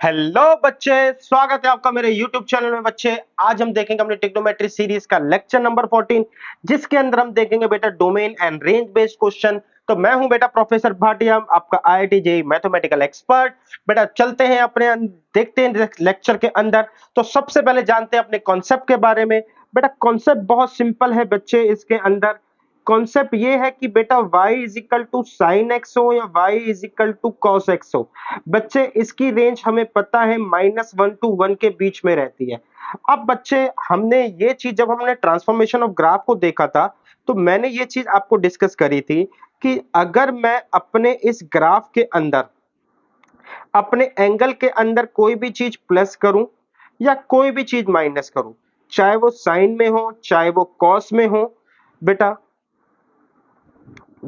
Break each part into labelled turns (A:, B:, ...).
A: Hello बच्चे, स्वागत है आपका मेरे YouTube चैनल में। बच्चे, आज हम देखेंगे अपनी ट्रिग्नोमेट्री सीरीज का लेक्चर नंबर 14, जिसके अंदर हम देखेंगे बेटा domain and range based question. तो मैं हूं बेटा प्रोफेसर भाटिया, आपका IIT जेईई मैथमेटिकल एक्सपर्ट। बेटा चलते हैं देखते हैं लेक्चर के अंदर। तो सबसे पहले जानते हैं अपने कॉन्सेप्ट के बारे में। बेटा कॉन्सेप्ट बहुत सिंपल है बच्चे। इसके अंदर कॉन्सेप्ट ये है कि बेटा y is equal to sine x हो या y is equal to cos x हो। बच्चे इसकी रेंज हमें पता है -1 to 1 के बीच में रहती है। अब बच्चे हमने ये चीज जब हमने ट्रांसफॉर्मेशन ऑफ ग्राफ को देखा था, तो मैंने ये चीज आपको डिस्कस करी थी कि अगर मैं अपने इस ग्राफ के अंदर अपने एंगल के अंदर कोई भी चीज प्लस करूं या कोई भी चीज माइनस करूं, चाहे वो साइन में हो चाहे वो कॉस में हो, बेटा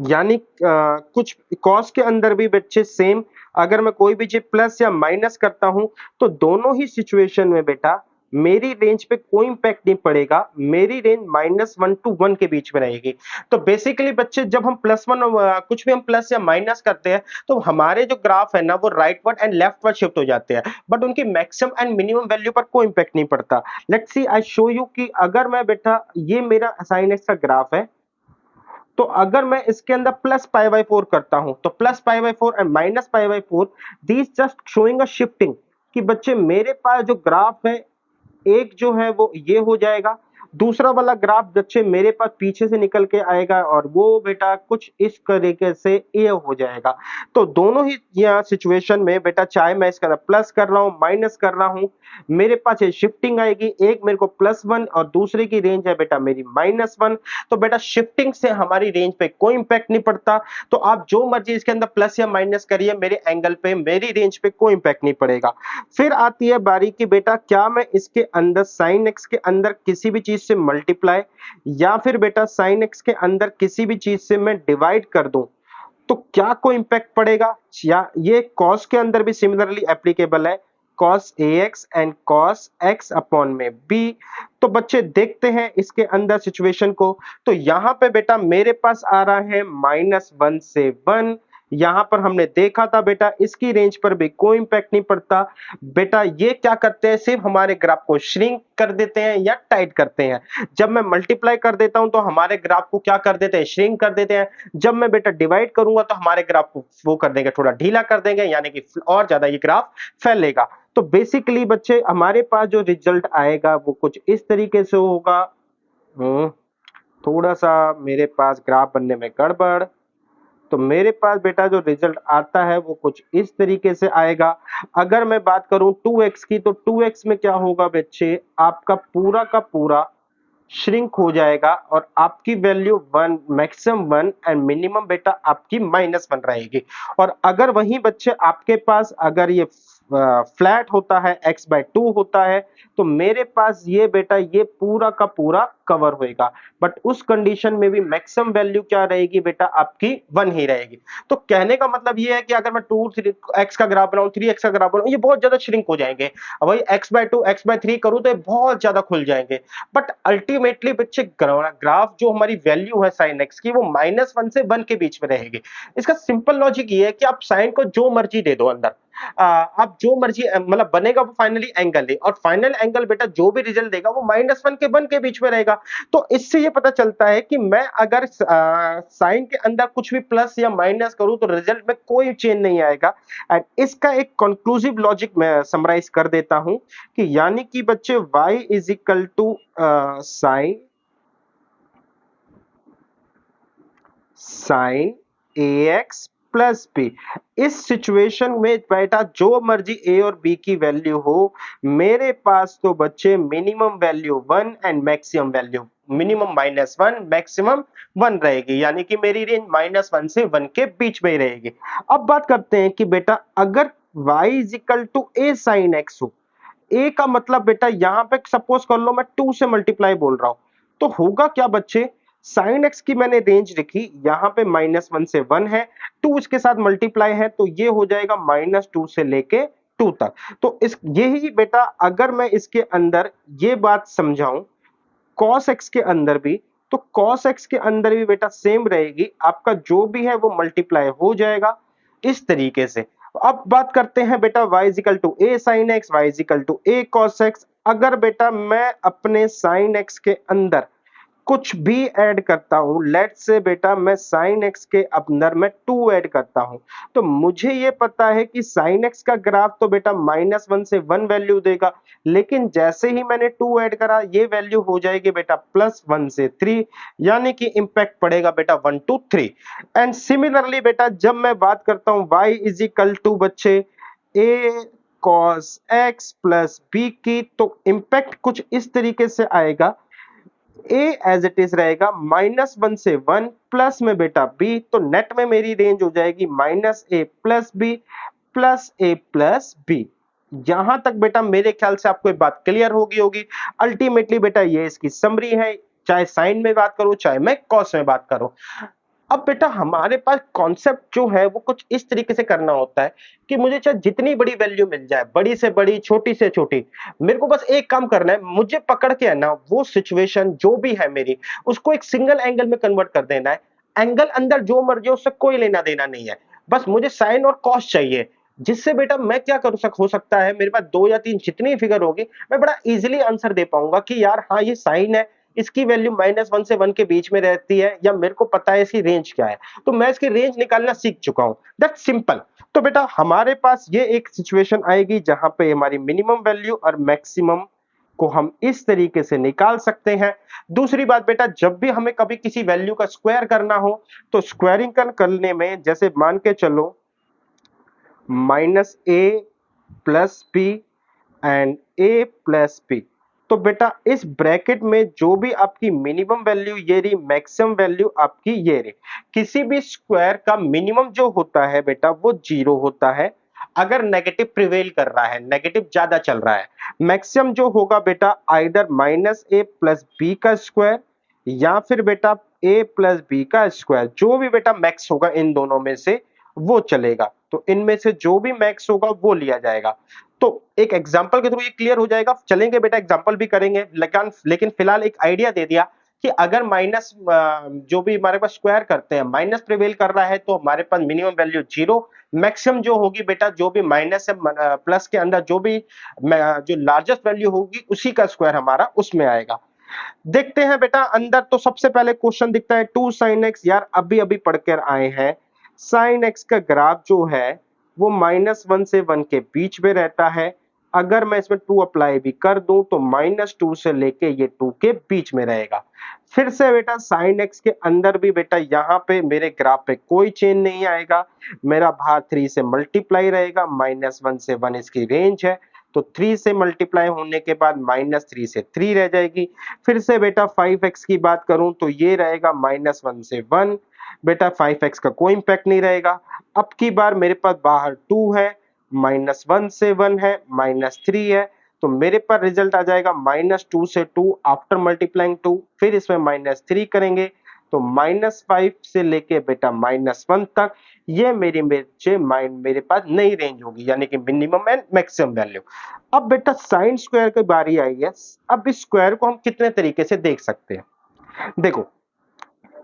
A: यानी कुछ कॉस के अंदर भी बच्चे सेम, अगर मैं कोई भी चीज प्लस या माइनस करता हूं तो दोनों ही सिचुएशन में बेटा मेरी रेंज पे कोई इंपैक्ट नहीं पड़ेगा। मेरी रेंज -1 to 1 के बीच में रहेगी। तो बेसिकली बच्चे जब हम +1 कुछ भी हम प्लस या माइनस करते हैं तो हमारे जो ग्राफ है ना वो राइटवर्ड एंड लेफ्टवर्ड शिफ्ट हो जाते हैं, बट उनकी मैक्सिमम एंड मिनिमम वैल्यू पर कोई इंपैक्ट नहीं पड़ता। Let's see, I show you कि अगर मैं बेटा ये मेरा sin x का ग्राफ है, तो अगर मैं इसके अंदर +π/4 करता हूं तो +π/4 and -π/4, these just showing a shifting कि बच्चे मेरे पास जो ग्राफ है एक जो है वो ये हो जाएगा, दूसरा वाला ग्राफ बच्चे मेरे पास पीछे से निकल के आएगा और वो बेटा कुछ इस तरीके से ये हो जाएगा। तो दोनों ही यहाँ सिचुएशन में बेटा चाहे मैं इसका प्लस कर रहा हूँ माइनस कर रहा हूँ, मेरे पास ये शिफ्टिंग आएगी। एक मेरे को +1 और दूसरे की रेंज है बेटा मेरी -1। तो बेटा शिफ्टिंग से हमारी रेंज पे कोई इंपैक्ट नहीं पड़ता। तो आप जो मर्जी इसके अंदर प्लस या माइनस करिए, मेरे एंगल पे मेरी रेंज पे कोई इंपैक्ट नहीं पड़ेगा। फिर आती है बारी कि बेटा क्या मैं इसके अंदर sin x के अंदर किसी भी चीज से मल्टीप्लाई या फिर बेटा sin x के अंदर किसी भी चीज से मैं डिवाइड कर दूं तो क्या कोई इंपैक्ट पड़ेगा? या ये cos के अंदर भी सिमिलरली एप्लीकेबल है, cos ax and cos x upon में b। तो बच्चे देखते हैं इसके अंदर सिचुएशन को। तो यहां पे बेटा मेरे पास आ रहा है -1 से 1। यहां पर हमने देखा था बेटा इसकी रेंज पर भी कोई इंपैक्ट नहीं पड़ता। बेटा ये क्या करते हैं, सिर्फ हमारे ग्राफ को श्रिंक कर देते हैं या टाइट करते हैं। जब मैं मल्टीप्लाई कर देता हूं तो हमारे ग्राफ को क्या कर देते हैं, श्रिंक कर देते हैं। जब मैं बेटा डिवाइड करूंगा तो हमारे ग्राफ को वो कर देंगे, थोड़ा ढीला कर देंगे, यानी कि और ज्यादा ये ग्राफ फैलेगा। तो बेसिकली बच्चे हमारे पास जो रिजल्ट आएगा वो कुछ इस तरीके से होगा। थोड़ा सा मेरे पास ग्राफ बनने में गड़बड़। तो मेरे पास बेटा जो रिजल्ट आता है वो कुछ इस तरीके से आएगा। अगर मैं बात करूं 2x की, तो 2x में क्या होगा बच्चे, आपका पूरा का पूरा श्रिंक हो जाएगा और आपकी वैल्यू 1, मैक्सिमम 1 एंड मिनिमम बेटा आपकी -1 रहेगी। और अगर वही बच्चे आपके पास अगर ये फ्लैट होता है, x/2 होता है, तो मेरे पास ये बेटा ये पूरा का पूरा कवर होएगा। बट उस कंडीशन में भी मैक्सिमम वैल्यू क्या रहेगी बेटा, आपकी 1 ही रहेगी। तो कहने का मतलब ये है कि अगर मैं 2x का ग्राफ बनाऊं, 3x का ग्राफ बनाऊं, ये बहुत ज्यादा श्रिंक हो जाएंगे। अब वही x/2 x/3 करूं तो ये बहुत ज्यादा खुल जाएंगे। बट अल्टीमेटली बच्चे ग्राफ जो हमारी वैल्यू है sin x की, वो -1 से 1 के बीच में रहेगी। इसका सिंपल लॉजिक ये है कि आप साइन को जो मर्जी दे दो अंदर, आप जो मर्जी मतलब बनेगा वो फाइनली एंगल है, और फाइनल एंगल बेटा जो भी रिजल्ट देगा वो -1 के 1 के बीच में रहेगा। तो इससे ये पता चलता है कि मैं अगर साइन के अंदर कुछ भी प्लस या माइनस करूं तो रिजल्ट में कोई चेंज नहीं आएगा। एंड इसका एक कंक्लूसिव लॉजिक मैं समराइज कर देता हूं कि यानी कि बच्चे y is equal to sine ax plus b। इस सिचुएशन में बेटा जो मर्जी a और b की वैल्यू हो, मेरे पास तो बच्चे minimum value 1 and maximum value minimum -1 maximum 1 रहेगी, यानी कि मेरी रेंज -1 से 1 के बीच में ही रहेगी। अब बात करते हैं कि बेटा अगर y is equal to a sin x हो, a का मतलब बेटा यहां पे सपोज कर लो मैं 2 से मल्टीप्लाई बोल रहा हूं, तो होगा क्या बच्चे, sin x की मैंने रेंज लिखी, यहां पे -1 से 1 है, 2 इसके साथ मल्टीप्लाई है तो ये हो जाएगा -2 से लेके 2 तक। तो इस यही बेटा अगर मैं इसके अंदर ये बात समझाऊं cos x के अंदर भी, तो cos x के अंदर भी बेटा सेम रहेगी, आपका जो भी है वो मल्टीप्लाई हो जाएगा इस तरीके से। अब बात करते हैं बेटा y is equal to a sin x, y is equal to a cos x। अगर बेटा मैं अपने sin x के अंदर कुछ भी ऐड करता हूं, लेट्स से बेटा मैं sin x के अंदर मैं 2 ऐड करता हूं, तो मुझे ये पता है कि sin x का ग्राफ तो बेटा -1 से 1 वैल्यू देगा, लेकिन जैसे ही मैंने 2 ऐड करा ये वैल्यू हो जाएगी बेटा +1 से 3, यानी कि इंपैक्ट पड़ेगा बेटा 1 to 3। एंड सिमिलरली बेटा जब मैं बात करता हूं y इजिकल टू बच्चे a cos x plus b की, तो इंपैक्ट कुछ इस तरीके से आएगा, a एज इट इज रहेगा -1 से 1 प्लस में बेटा b, तो नेट में मेरी रेंज हो जाएगी -a plus b plus a plus b। यहां तक बेटा मेरे ख्याल से आपको एक बात क्लियर होगी। अल्टीमेटली बेटा ये इसकी समरी है, चाहे साइन में बात करो चाहे मैं कॉस में बात करूं। अब बेटा हमारे पास कॉन्सेप्ट जो है वो कुछ इस तरीके से करना होता है कि मुझे चाहे जितनी बड़ी वैल्यू मिल जाए, बड़ी से बड़ी छोटी से छोटी, मेरे को बस एक काम करना है, मुझे पकड़ के है ना वो सिचुएशन जो भी है मेरी, उसको एक सिंगल एंगल में कन्वर्ट कर देना है। एंगल अंदर जो मर्जी हो उससे कोई लेना देना नहीं है, बस मुझे साइन और कॉस चाहिए, जिससे बेटा मैं क्या हो सकता है, मेरे पास 2 या 3 जितनी फिगर होगी मैं बड़ा इजीली आंसर दे पाऊंगा कि यार हाँ ये साइन है, इसकी वैल्यू -1 से 1 के बीच में रहती है, या मेरे को पता है इसकी रेंज क्या है, तो मैं इसकी रेंज निकालना सीख चुका हूं। That's simple. तो बेटा हमारे पास ये एक सिचुएशन आएगी जहां पे हमारी मिनिमम वैल्यू और मैक्सिमम को हम इस तरीके से निकाल सकते हैं। दूसरी बात बेटा, जब भी हमें कभी किसी वैल्यू का स्क्वायर करना हो, तो स्क्वायरिंग करने में जैसे मान के चलो -a plus b and a plus b, तो बेटा इस ब्रैकेट में जो भी आपकी मिनिमम वैल्यू ये रही, मैक्सिमम वैल्यू आपकी ये रही। किसी भी स्क्वायर का मिनिमम जो होता है बेटा वो 0 होता है अगर नेगेटिव प्रिवेल कर रहा है, नेगेटिव ज्यादा चल रहा है। मैक्सिमम जो होगा बेटा आइदर -a प्लस b का स्क्वायर या फिर बेटा a प्लस b का स्क्वायर, जो भी बेटा मैक्स होगा इन दोनों में से वो चलेगा, तो इनमें से जो भी मैक्स होगा वो लिया जाएगा। तो एक एग्जांपल के थ्रू ये क्लियर हो जाएगा, चलेंगे बेटा एग्जांपल भी करेंगे, लेकिन फिलहाल एक आइडिया दे दिया कि अगर माइनस जो भी हमारे पास स्क्वायर करते हैं माइनस प्रिवेल कर रहा है, तो हमारे पास मिनिमम वैल्यू 0, मैक्सिमम जो होगी बेटा जो भी माइनस से प्लस के अंदर जो भी जो लार्जेस्ट वैल्यू होगी उसी का स्क्वायर हमारा उसमें आएगा। देखते हैं बेटा अंदर, तो सबसे पहले क्वेश्चन दिखता है 2 sin x, यार अभी अभी पढ़कर आए हैं, sin x का ग्राफ जो है वो -1 से 1 के बीच में रहता है। अगर मैं इसमें 2 अप्लाई भी कर दूं तो -2 से लेके ये 2 के बीच में रहेगा। फिर से बेटा sin x के अंदर भी बेटा यहाँ पे मेरे ग्राफ पे कोई चेंज नहीं आएगा, मेरा भाग 3 से मल्टीप्लाई रहेगा, -1 से 1 इसकी रेंज है, तो 3 से मल्टीप्लाई होने के बाद -3 से 3 रह जाएगी। फिर से बेटा 5x की बात करूं तो ये रहेगा -1 से 1, बेटा 5x का कोई इंपैक्ट नहीं रहेगा। अब की बार मेरे पास बाहर 2 है, -1 से 1 है, -3 है, तो मेरे पास रिजल्ट आ जाएगा -2 से 2 आफ्टर मल्टीप्लाइंग 2, फिर इसमें -3 करेंगे तो -5 से लेके बेटा -1 तक, ये मेरे पास नई रेंज होगी, यानी कि मिनिमम एंड मैक्सिमम वैल्यू। अब बेटा साइन स्क्वायर की बारी आई है। अब इस स्क्वायर को हम कितने तरीके से देख सकते हैं, देखो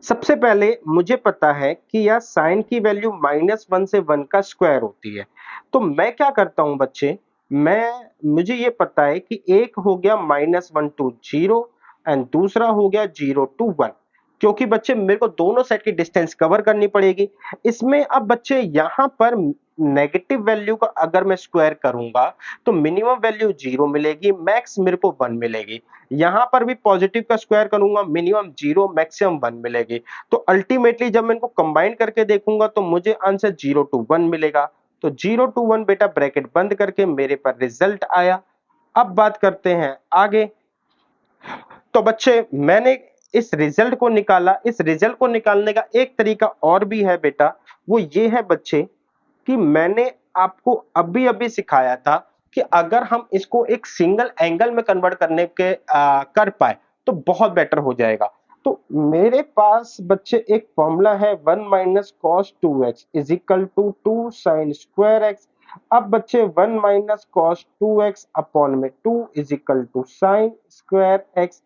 A: सबसे पहले मुझे पता है कि यार साइन की वैल्यू -1 से 1 का स्क्वायर होती है, तो मैं क्या करता हूं बच्चे, मुझे ये पता है कि एक हो गया -1 टू 0 एंड दूसरा हो गया 0 टू 1, क्योंकि बच्चे मेरे को दोनों साइड की डिस्टेंस कवर करनी पड़ेगी। इसमें अब बच्चे यहां पर नेगेटिव वैल्यू का अगर मैं स्क्वायर करूंगा तो मिनिमम वैल्यू 0 मिलेगी, मैक्स मेरे को 1 मिलेगी। यहां पर भी पॉजिटिव का स्क्वायर करूंगा, मिनिमम 0 मैक्सिमम 1 मिलेगी। तो अल्टीमेटली जब मैं इनको कंबाइन करके देखूंगा तो मुझे आंसर 0 टू 1 मिलेगा। तो 0 टू 1 बेटा ब्रैकेट बंद करके मेरे पास रिजल्ट आया। अब बात करते हैं आगे। तो बच्चे मैंने इस रिजल्ट को निकाला, इस रिजल्ट को निकालने का एक तरीका और भी है बेटा, वो ये है बच्चे कि मैंने आपको अभी अभी सिखाया था कि अगर हम इसको एक सिंगल एंगल में कन्वर्ट कर पाए तो बहुत बेटर हो जाएगा। तो मेरे पास बच्चे एक फॉर्मूला है 1 minus cos 2x is equal to 2 sine square x। अब बच्चे 1 माइनस कॉस 2x अपॉन में 2 is equal to sine square x,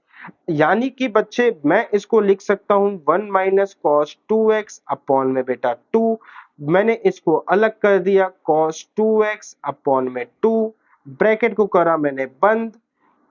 A: यानी कि बच्चे मैं इसको लिख सकता हूं 1 माइनस कॉस 2x अपॉन में बेटा 2 मैंने इसको अलग कर दिया, cos 2x अपॉन में 2, ब्रैकेट को करा मैंने बंद।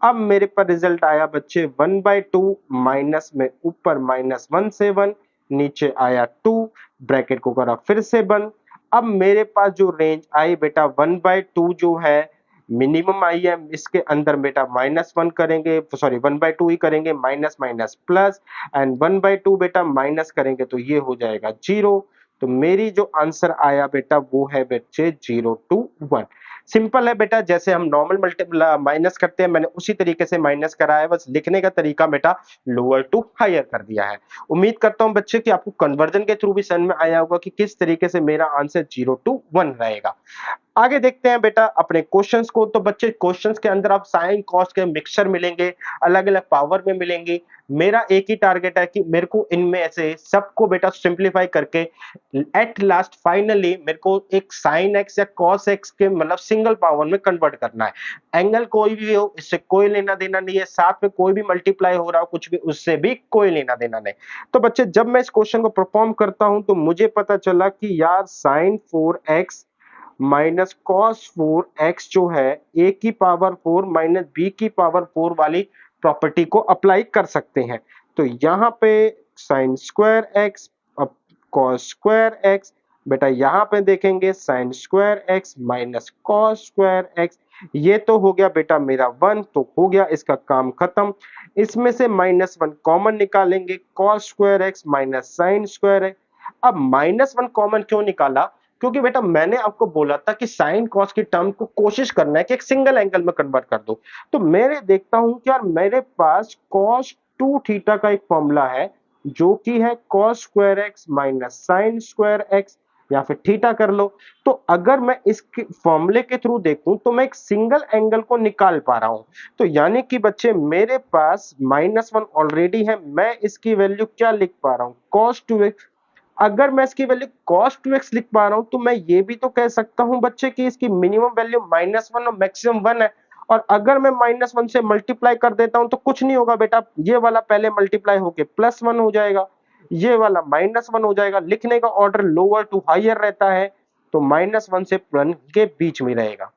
A: अब मेरे पर रिजल्ट आया बच्चे 1/2, माइनस में ऊपर -1 से 1, नीचे आया 2, ब्रैकेट को करा फिर से बंद। अब मेरे पास जो रेंज आई बेटा 1/2 जो है मिनिमम आई है, इसके अंदर बेटा -1 करेंगे, सॉरी 1/2 ही करेंगे, माइनस माइनस प्लस, एंड 1/2 बेटा माइनस करेंगे तो ये हो जाएगा 0। तो मेरी जो आंसर आया बेटा वो है बच्चे 0 to 1। सिंपल है बेटा, जैसे हम नॉर्मल मल्टीप्लाई माइनस करते हैं मैंने उसी तरीके से माइनस करा है, बस लिखने का तरीका बेटा लोअर टू हायर कर दिया है। उम्मीद करता हूं बच्चे कि आपको कन्वर्जन के थ्रू भी समझ में आया होगा कि किस तरीके से मेरा आंसर 0 to 1 रहेगा। आगे देखते हैं बेटा अपने क्वेश्चंस को। तो बच्चे क्वेश्चंस के अंदर आप साइन कॉस के मिक्सचर मिलेंगे, अलग अलग पावर में मिलेंगे। मेरा एक ही टारगेट है कि मेरे को इनमें से सबको बेटा सिंप्लीफाई करके एट लास्ट फाइनली मेरे को एक साइन एक्स या कॉस एक्स के मतलब सिंगल पावर में कन्वर्ट करना है। एंगल कोई भी हो इससे कोई लेना देना नहीं है, साथ में कोई भी मल्टीप्लाई हो रहा हो कुछ भी उससे भी कोई लेना देना नहीं। तो बच्चे जब मैं इस क्वेश्चन को परफॉर्म करता हूं तो मुझे पता चला कि यार sign 4x minus cos 4x जो है a की पावर 4 माइनस b की पावर 4 वाली प्रॉपर्टी को अप्लाई कर सकते हैं। तो यहां पे साइन स्क्वायर एक्स अब कॉस स्क्वायर एक्स, बेटा यहां पे देखेंगे sign square x minus cos square x, ये तो हो गया बेटा मेरा 1, तो हो गया इसका काम खत्म। इसमें से -1 कॉमन निकालेंगे, cos square x minus sign square x. अब -1 कॉमन क्यों निकाला? क्योंकि बेटा मैंने आपको बोला था कि साइन कॉस की टर्म को कोशिश करना है कि एक सिंगल एंगल में कन्वर्ट कर दो। तो मैं देखता हूं कि यार मेरे पास cos 2 थीटा का एक फॉर्मूला है जो कि है cos square x minus sign square x, या फिर थीटा कर लो। तो अगर मैं इस फॉर्मूले के थ्रू देखूं तो मैं एक सिंगल एंगल को निकाल पा रहा हूं। तो यानी कि बच्चे मेरे पास -1 ऑलरेडी है, मैं इसकी वैल्यू क्या लिख पा रहा हूं cos 2x। अगर मैं इसकी वैल्यू cos 2x लिख पा रहा हूं तो मैं ये भी तो कह सकता हूं बच्चे कि इसकी मिनिमम वैल्यू -1 और मैक्सिमम 1 है। और अगर मैं -1 से मल्टीप्लाई कर देता हूं तो कुछ नहीं होगा बेटा, ये वाला पहले मल्टीप्लाई होके +1 हो जाएगा, ये वाला -1 हो जाएगा। लिखने का ऑर्डर लोअर टू हायर रहता है, तो -1 से 1 के बीच में रहेगा।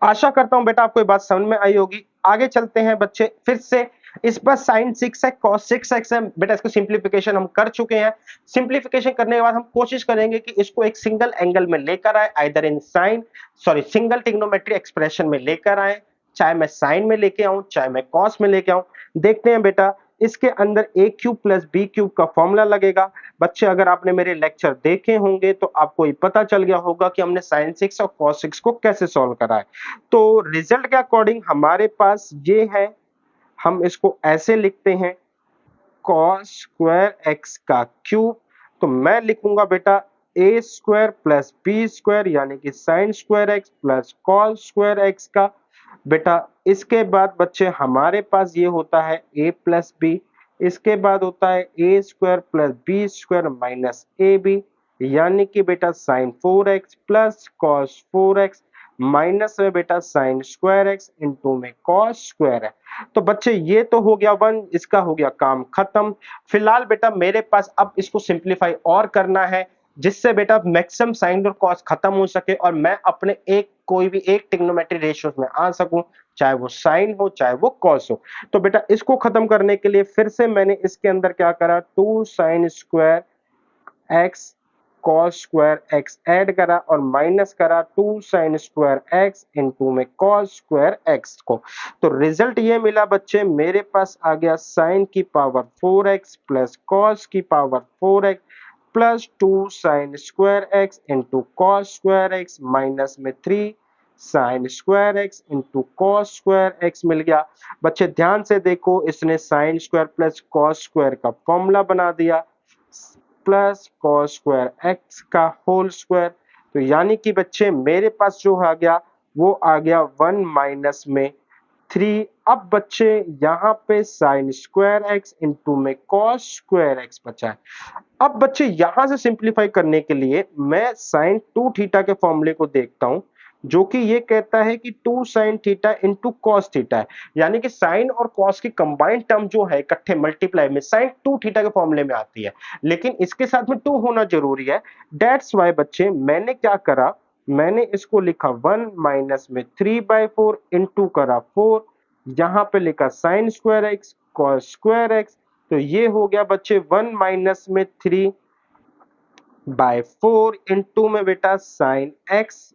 A: आशा करता हूं बेटा आपको ये बात समझ में आई होगी। आगे चलते हैं बच्चे फिर से। इस पर साइन 6 है कॉस 6x है बेटा, इसको सिंप्लीफिकेशन हम कर चुके हैं। सिंप्लीफिकेशन करने के बाद हम कोशिश करेंगे कि इसको एक सिंगल एंगल में लेकर आए, either in sine sorry single trigonometry expression में लेकर आए, चाहे मैं साइन में लेके आऊं चाहे मैं कॉस में लेके आऊं। देखते हैं बेटा इसके अंदर a cube plus b cube का फॉर्मूला लगेगा। बच्चे अगर आपने मेरे लेक्चर देखे होंगे तो आपको ये पता चल गया होगा कि हमने साइन 6 और कॉस 6 को कैसे सॉल्व करा है। तो रिजल्ट के अकॉर्डिंग हमारे पास ये है, हम इसको ऐसे लिखते हैं cos स्क्वायर x का क्यूब। तो मैं लिखूंगा बेटा a square plus b square यानी कि sine square x plus cos square x का। बेटा इसके बाद बच्चे हमारे पास ये होता है a प्लस बी, इसके बाद होता है a square plus b square minus a b, यानी कि बेटा sign 4x plus cos 4x minus में बेटा साइन स्क्वायर एक्स इंटू में कॉस स्क्वायर है। तो बच्चे ये तो हो गया 1, इसका हो गया काम खत्म। फिलहाल बेटा मेरे पास अब इसको सिंप्लीफाई और करना है जिससे बेटा मैक्सिमम साइन और कॉस खत्म हो सके और मैं अपने एक कोई भी एक ट्रिग्नोमेट्री रेशियोज में आ सकूं, चाहे वो साइन हो चाहे वो कॉस हो। तो बेटा इसको खत्म करने के लिए फिर से मैंने इसके अंदर क्या करा, 2 sine square x cos square x add करा और माइनस करा 2 साइन स्क्वायर एक्स इनटू में कॉस स्क्वायर एक्स को। तो रिजल्ट ये मिला बच्चे, मेरे पास आ गया साइन की पावर 4x प्लस कॉस की power 4x plus 2 sine square x into cos square x minus में 3 sine square x into cos square x मिल गया। बच्चे ध्यान से देखो, इसने sine square plus cos square का फॉर्मूला बना दिया प्लस कॉस स्क्वायर एक्स का होल स्क्वायर। तो यानी कि बच्चे मेरे पास जो आ गया वो आ गया 1 माइनस में 3। अब बच्चे यहाँ पे साइन स्क्वायर एक्स इंटू में कॉस स्क्वायर एक्स बचा है। अब बच्चे यहां से सिंप्लीफाई करने के लिए मैं साइन 2 थीटा के फॉर्मूले को देखता हूं। जो कि ये कहता है कि 2 sin theta into cos theta है, यानी कि साइन और कॉस की कंबाइंड टर्म जो है इकट्ठे मल्टीप्लाई में sin 2 थीटा के फॉर्मूले में आती है, लेकिन इसके साथ में 2 होना जरूरी है। दैट्स वाई बच्चे मैंने क्या करा, मैंने इसको लिखा 1 माइनस में 3/4 इंटू करा 4, यहां पे लिखा sign square x cos square x, तो ये हो गया बच्चे 1 माइनस में 3/4 इंटू में बेटा sine x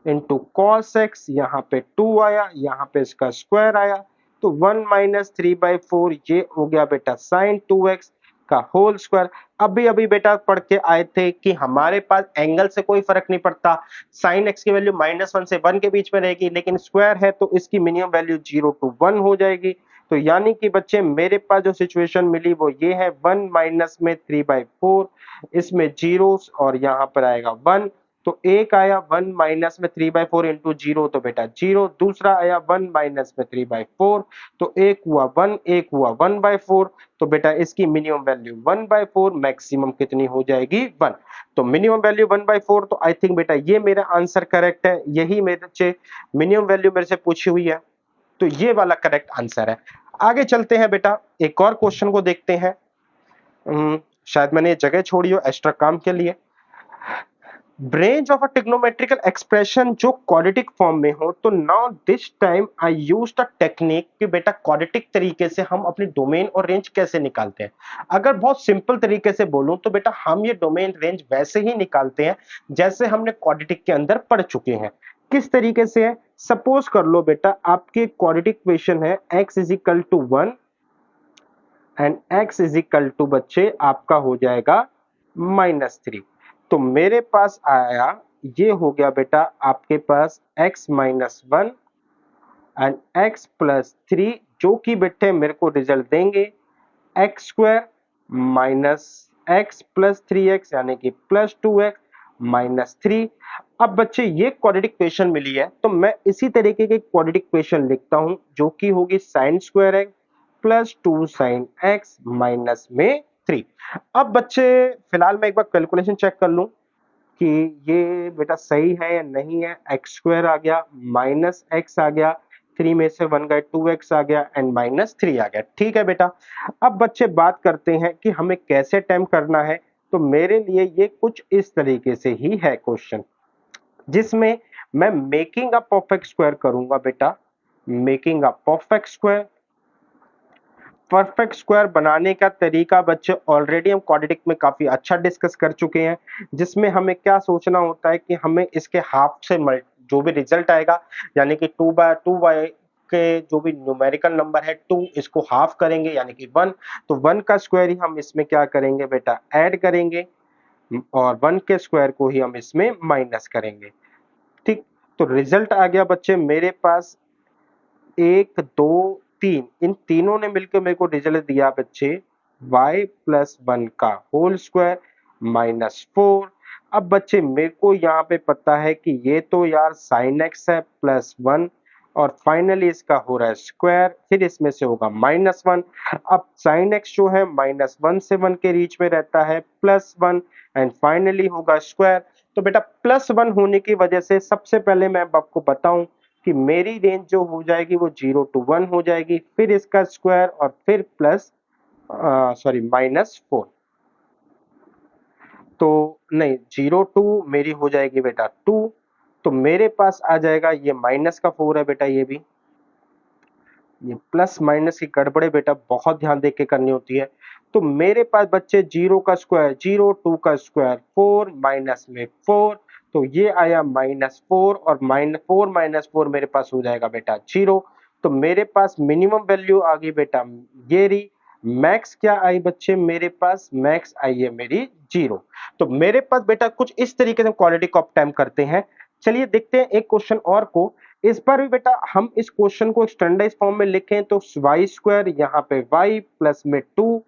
A: into cos x, यहाँ पे 2 आया, यहाँ पे इसका स्क्वायर आया, तो 1 माइनस 3/4 ये हो गया बेटा साइन 2x का होल स्क्वायर। अभी अभी बेटा पढ़ के आए थे कि हमारे पास एंगल से कोई फर्क नहीं पड़ता, साइन एक्स की वैल्यू -1 से 1 के बीच में रहेगी, लेकिन स्क्वायर है तो इसकी मिनिमम वैल्यू 0 to 1 हो जाएगी। तो यानी कि बच्चे मेरे पास जो सिचुएशन मिली वो ये है 1 माइनस में 3/4, इसमें जीरोस और यहाँ पर आएगा 1, तो एक आया 1 माइनस में 3/4 इंटू 0 तो बेटा 0, दूसरा आया 1 माइनस में 3/4, तो एक हुआ 1, एक हुआ 1/4, तो बेटा इसकी मिनिमम वैल्यू 1/4, मैक्सिमम कितनी हो जाएगी 1, तो मिनिमम वैल्यू 1/4, तो आई थिंक बेटा ये मेरा आंसर करेक्ट है, यही मेरे से मिनिमम वैल्यू मेरे से पूछी हुई है, तो ये वाला करेक्ट आंसर है। आगे चलते हैं बेटा, एक और क्वेश्चन को देखते हैं। शायद मैंने ये जगह छोड़ी हो एक्स्ट्रा काम के लिए। range of a trigonometrical expression जो quadratic फॉर्म में हो, तो now this time I used a technique कि बेटा quadratic तरीके से हम अपनी डोमेन और रेंज कैसे निकालते हैं। अगर बहुत सिंपल तरीके से बोलूं तो बेटा हम ये डोमेन रेंज वैसे ही निकालते हैं जैसे हमने quadratic के अंदर पढ़ चुके हैं। किस तरीके से है, सपोज कर लो बेटा आपके quadratic इक्वेशन है x is equal to 1 and x is equal to बच्चे आपका हो जाएगा -3, तो मेरे पास आया, ये हो गया बेटा आपके पास x -1 एंड x प्लस 3, जो कि बेटे मेरे को रिजल्ट देंगे x square minus x plus 3x यानी कि प्लस 2x माइनस 3। अब बच्चे ये क्वाड्रेटिक इक्वेशन मिली है, तो मैं इसी तरीके की क्वाड्रेटिक इक्वेशन लिखता हूं जो कि होगी sign square x plus 2 sine x minus में 3। अब बच्चे फिलहाल मैं एक बार कैलकुलेशन चेक कर लूं कि ये बेटा सही है या नहीं है। एक्स स्क्वायर आ गया, माइनस एक्स आ गया, 3 में से 1 गए 2x आ गया एंड -3 आ गया। ठीक है बेटा, अब बच्चे बात करते हैं कि हमें कैसे अटेम्प्ट करना है। तो मेरे लिए ये कुछ इस तरीके से ही है क्वेश्चन, जिसमें मैं मेकिंग अ परफेक्ट स्क्वायर करूंगा बेटा, making a perfect square. Perfect square बनाने का तरीका बच्चे ऑलरेडी हम क्वाड्रेटिक में काफी अच्छा डिस्कस कर चुके हैं, जिसमें हमें क्या सोचना होता है कि हमें इसके हाफ से जो भी रिजल्ट आएगा, यानी कि 2/2 के जो भी न्यूमेरिकल नंबर है 2, इसको हाफ करेंगे यानी कि 1, तो 1 का स्क्वायर ही हम इसमें क्या करेंगे बेटा ऐड करेंगे, और 1 के स्क्वायर को ही हम इसमें माइनस करेंगे। ठीक, तो रिजल्ट आ गया बच्चे मेरे पास 1 2 3, इन तीनों ने मिलकर मेरे को रिजल्ट दिया बच्चे y प्लस 1 का होल स्क्वायर -4। अब बच्चे मेरे को यहाँ पे पता है कि ये तो यार साइन एक्स है प्लस 1, और फाइनली इसका हो रहा है स्क्वायर, फिर इसमें से होगा -1। अब साइन एक्स जो है -1 से 1 के बीच में रहता है +1 एंड फाइनली होगा स्क्वायर। तो बेटा +1 होने की वजह से सबसे पहले मैं आपको बताऊं कि मेरी रेंज जो हो जाएगी वो 0 to 1 हो जाएगी, फिर इसका स्क्वायर और फिर प्लस -4, तो नहीं 0 to मेरी हो जाएगी बेटा 2, तो मेरे पास आ जाएगा ये माइनस का 4 है बेटा, ये भी ये प्लस माइनस की गड़बड़े बेटा बहुत ध्यान देके करनी होती है। तो मेरे पास बच्चे 0 का स्क्वायर 0, 2 का स्क्वायर 4 माइनस में 4, तो ये आया -4 और -4 -4 मेरे पास हो जाएगा बेटा 0। तो मेरे पास मिनिमम वैल्यू आ गई बेटा ये रही। मैक्स क्या आई बच्चे, मेरे पास मैक्स आई है मेरी 0। तो मेरे पास बेटा कुछ इस तरीके से क्वालिटी को अटेम्प्ट करते हैं। चलिए देखते हैं एक क्वेश्चन और को। इस बार भी बेटा हम इस क्वेश्चन को स्टैंडर्डाइज फॉर्म में लिखें तो वाई स्क्वायर, यहाँ पे y प्लस में 2।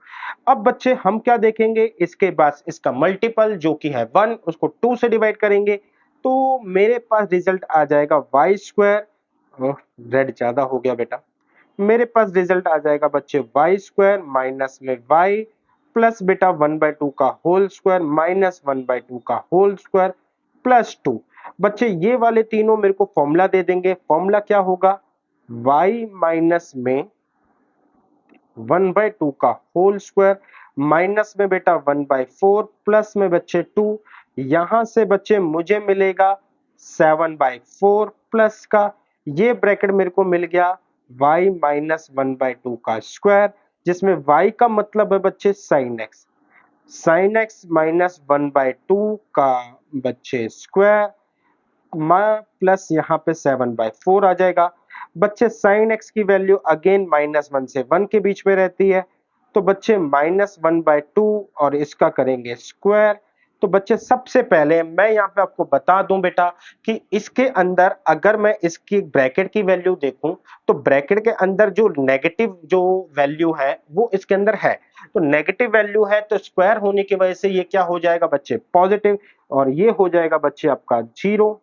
A: अब बच्चे हम क्या देखेंगे, इसके बाद इसका मल्टीपल जो कि है 1, उसको 2 से डिवाइड करेंगे, तो मेरे पास रिजल्ट आ जाएगा वाई स्क्वायर, रेड ज्यादा हो गया बेटा, मेरे पास रिजल्ट आ जाएगा बच्चे वाई स्क्वायर माइनस में y प्लस बेटा 1/2 का होल स्क्वायर माइनस 1/2 का होल स्क्वायर प्लस 2। बच्चे ये वाले तीनों मेरे को फॉर्मूला दे देंगे। फॉर्मूला क्या होगा, y माइनस में 1/2 का होल स्क्वायर, माइनस में बेटा 1/4, प्लस में बच्चे 2, यहां से बच्चे मुझे मिलेगा 7/4 प्लस का, ये ब्रैकेट मेरे को मिल गया y माइनस 1/2 का स्क्वायर, जिसमें y का मतलब है बच्चे sine x, sine x minus 1/2 का बच्चे स्क्वायर प्लस यहाँ पे 7/4 आ जाएगा। बच्चे साइन x की वैल्यू अगेन -1 से 1 के बीच में रहती है, तो बच्चे -1/2 और इसका करेंगे स्क्वायर। तो बच्चे सबसे पहले मैं यहाँ पे आपको बता दूं बेटा कि इसके अंदर अगर मैं इसकी ब्रैकेट की वैल्यू देखूं तो ब्रैकेट के अंदर जो नेगेटिव जो वैल्यू है वो इसके अंदर है, तो नेगेटिव वैल्यू है तो स्क्वायर होने की वजह से ये क्या हो जाएगा बच्चे पॉजिटिव, और ये हो जाएगा बच्चे आपका 0।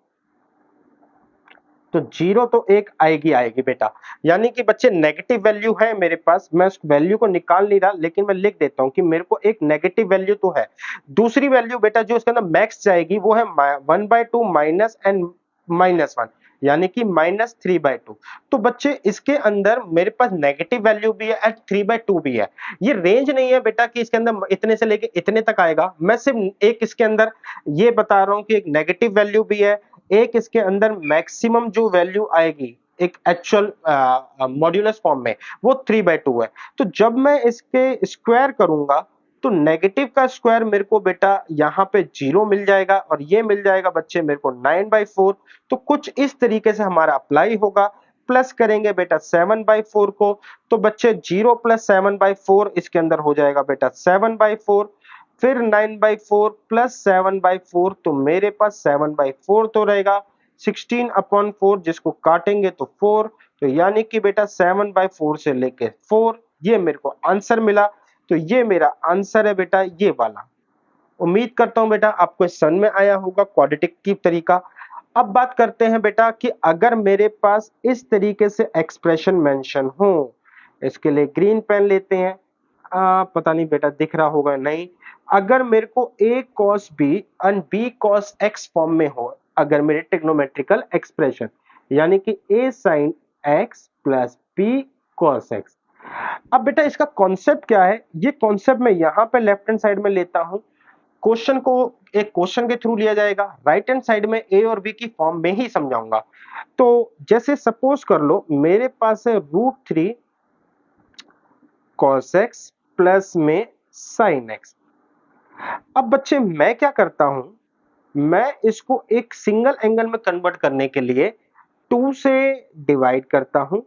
A: तो 0 तो एक आएगी आएगी बेटा, यानी कि बच्चे नेगेटिव वैल्यू है मेरे पास, मैं उस वैल्यू को निकाल नहीं रहा लेकिन मैं लिख देता हूं कि मेरे को एक नेगेटिव वैल्यू तो है। दूसरी वैल्यू बेटा जो इसके अंदर मैक्स जाएगी वो है 1/2 माइनस एंड -1, यानी कि -3/2। तो बच्चे इसके अंदर मेरे पास नेगेटिव वैल्यू भी है एंड 3/2 भी है। ये रेंज नहीं है बेटा कि इसके अंदर इतने से लेके इतने तक आएगा, मैं सिर्फ एक इसके अंदर ये बता रहा हूं कि एक नेगेटिव वैल्यू भी है, एक इसके अंदर मैक्सिमम जो वैल्यू आएगी एक एक्चुअल मॉड्यूलस फॉर्म में वो 3/2 है। तो जब मैं इसके स्क्वायर करूंगा तो नेगेटिव का स्क्वायर मेरे को बेटा यहाँ पे 0 मिल जाएगा और ये मिल जाएगा बच्चे मेरे को 9/4। तो कुछ इस तरीके से हमारा अप्लाई होगा, प्लस करेंगे बेटा 7/4 को, तो बच्चे 0 प्लस 7/4 इसके अंदर हो जाएगा बेटा 7/4, फिर 9/4 प्लस 7/4, तो मेरे पास 7/4 तो रहेगा, 16/4 जिसको काटेंगे तो 4, तो यानी कि बेटा 7/4 से लेके 4 ये मेरे को आंसर मिला। तो ये मेरा आंसर है बेटा ये वाला। उम्मीद करता हूं बेटा आपको समझ में आया होगा क्वाड्रेटिक की तरीका। अब बात करते हैं बेटा कि अगर मेरे पास इस तरीके से एक्सप्रेशन मेंशन हो, इसके लिए ग्रीन पेन लेते हैं। पता नहीं बेटा दिख रहा होगा नहीं। अगर मेरे को a cos b and b cos x form में हो, अगर मेरे ट्रिग्नोमेट्रिकल एक्सप्रेशन, यानी कि a sin x plus b cos x। अब बेटा इसका कॉन्सेप्ट क्या है, ये कॉन्सेप्ट मैं यहां पे लेफ्ट हैंड साइड में लेता हूं, क्वेश्चन को एक क्वेश्चन के थ्रू लिया जाएगा, राइट हैंड साइड में a और b की फॉर्म में ही समझाऊंगा। तो जैसे सपोज कर लो मेरे पास है √3 cos x प्लस में sin x। अब बच्चे मैं क्या करता हूं, मैं इसको एक सिंगल एंगल में कन्वर्ट करने के लिए 2 से डिवाइड करता हूं,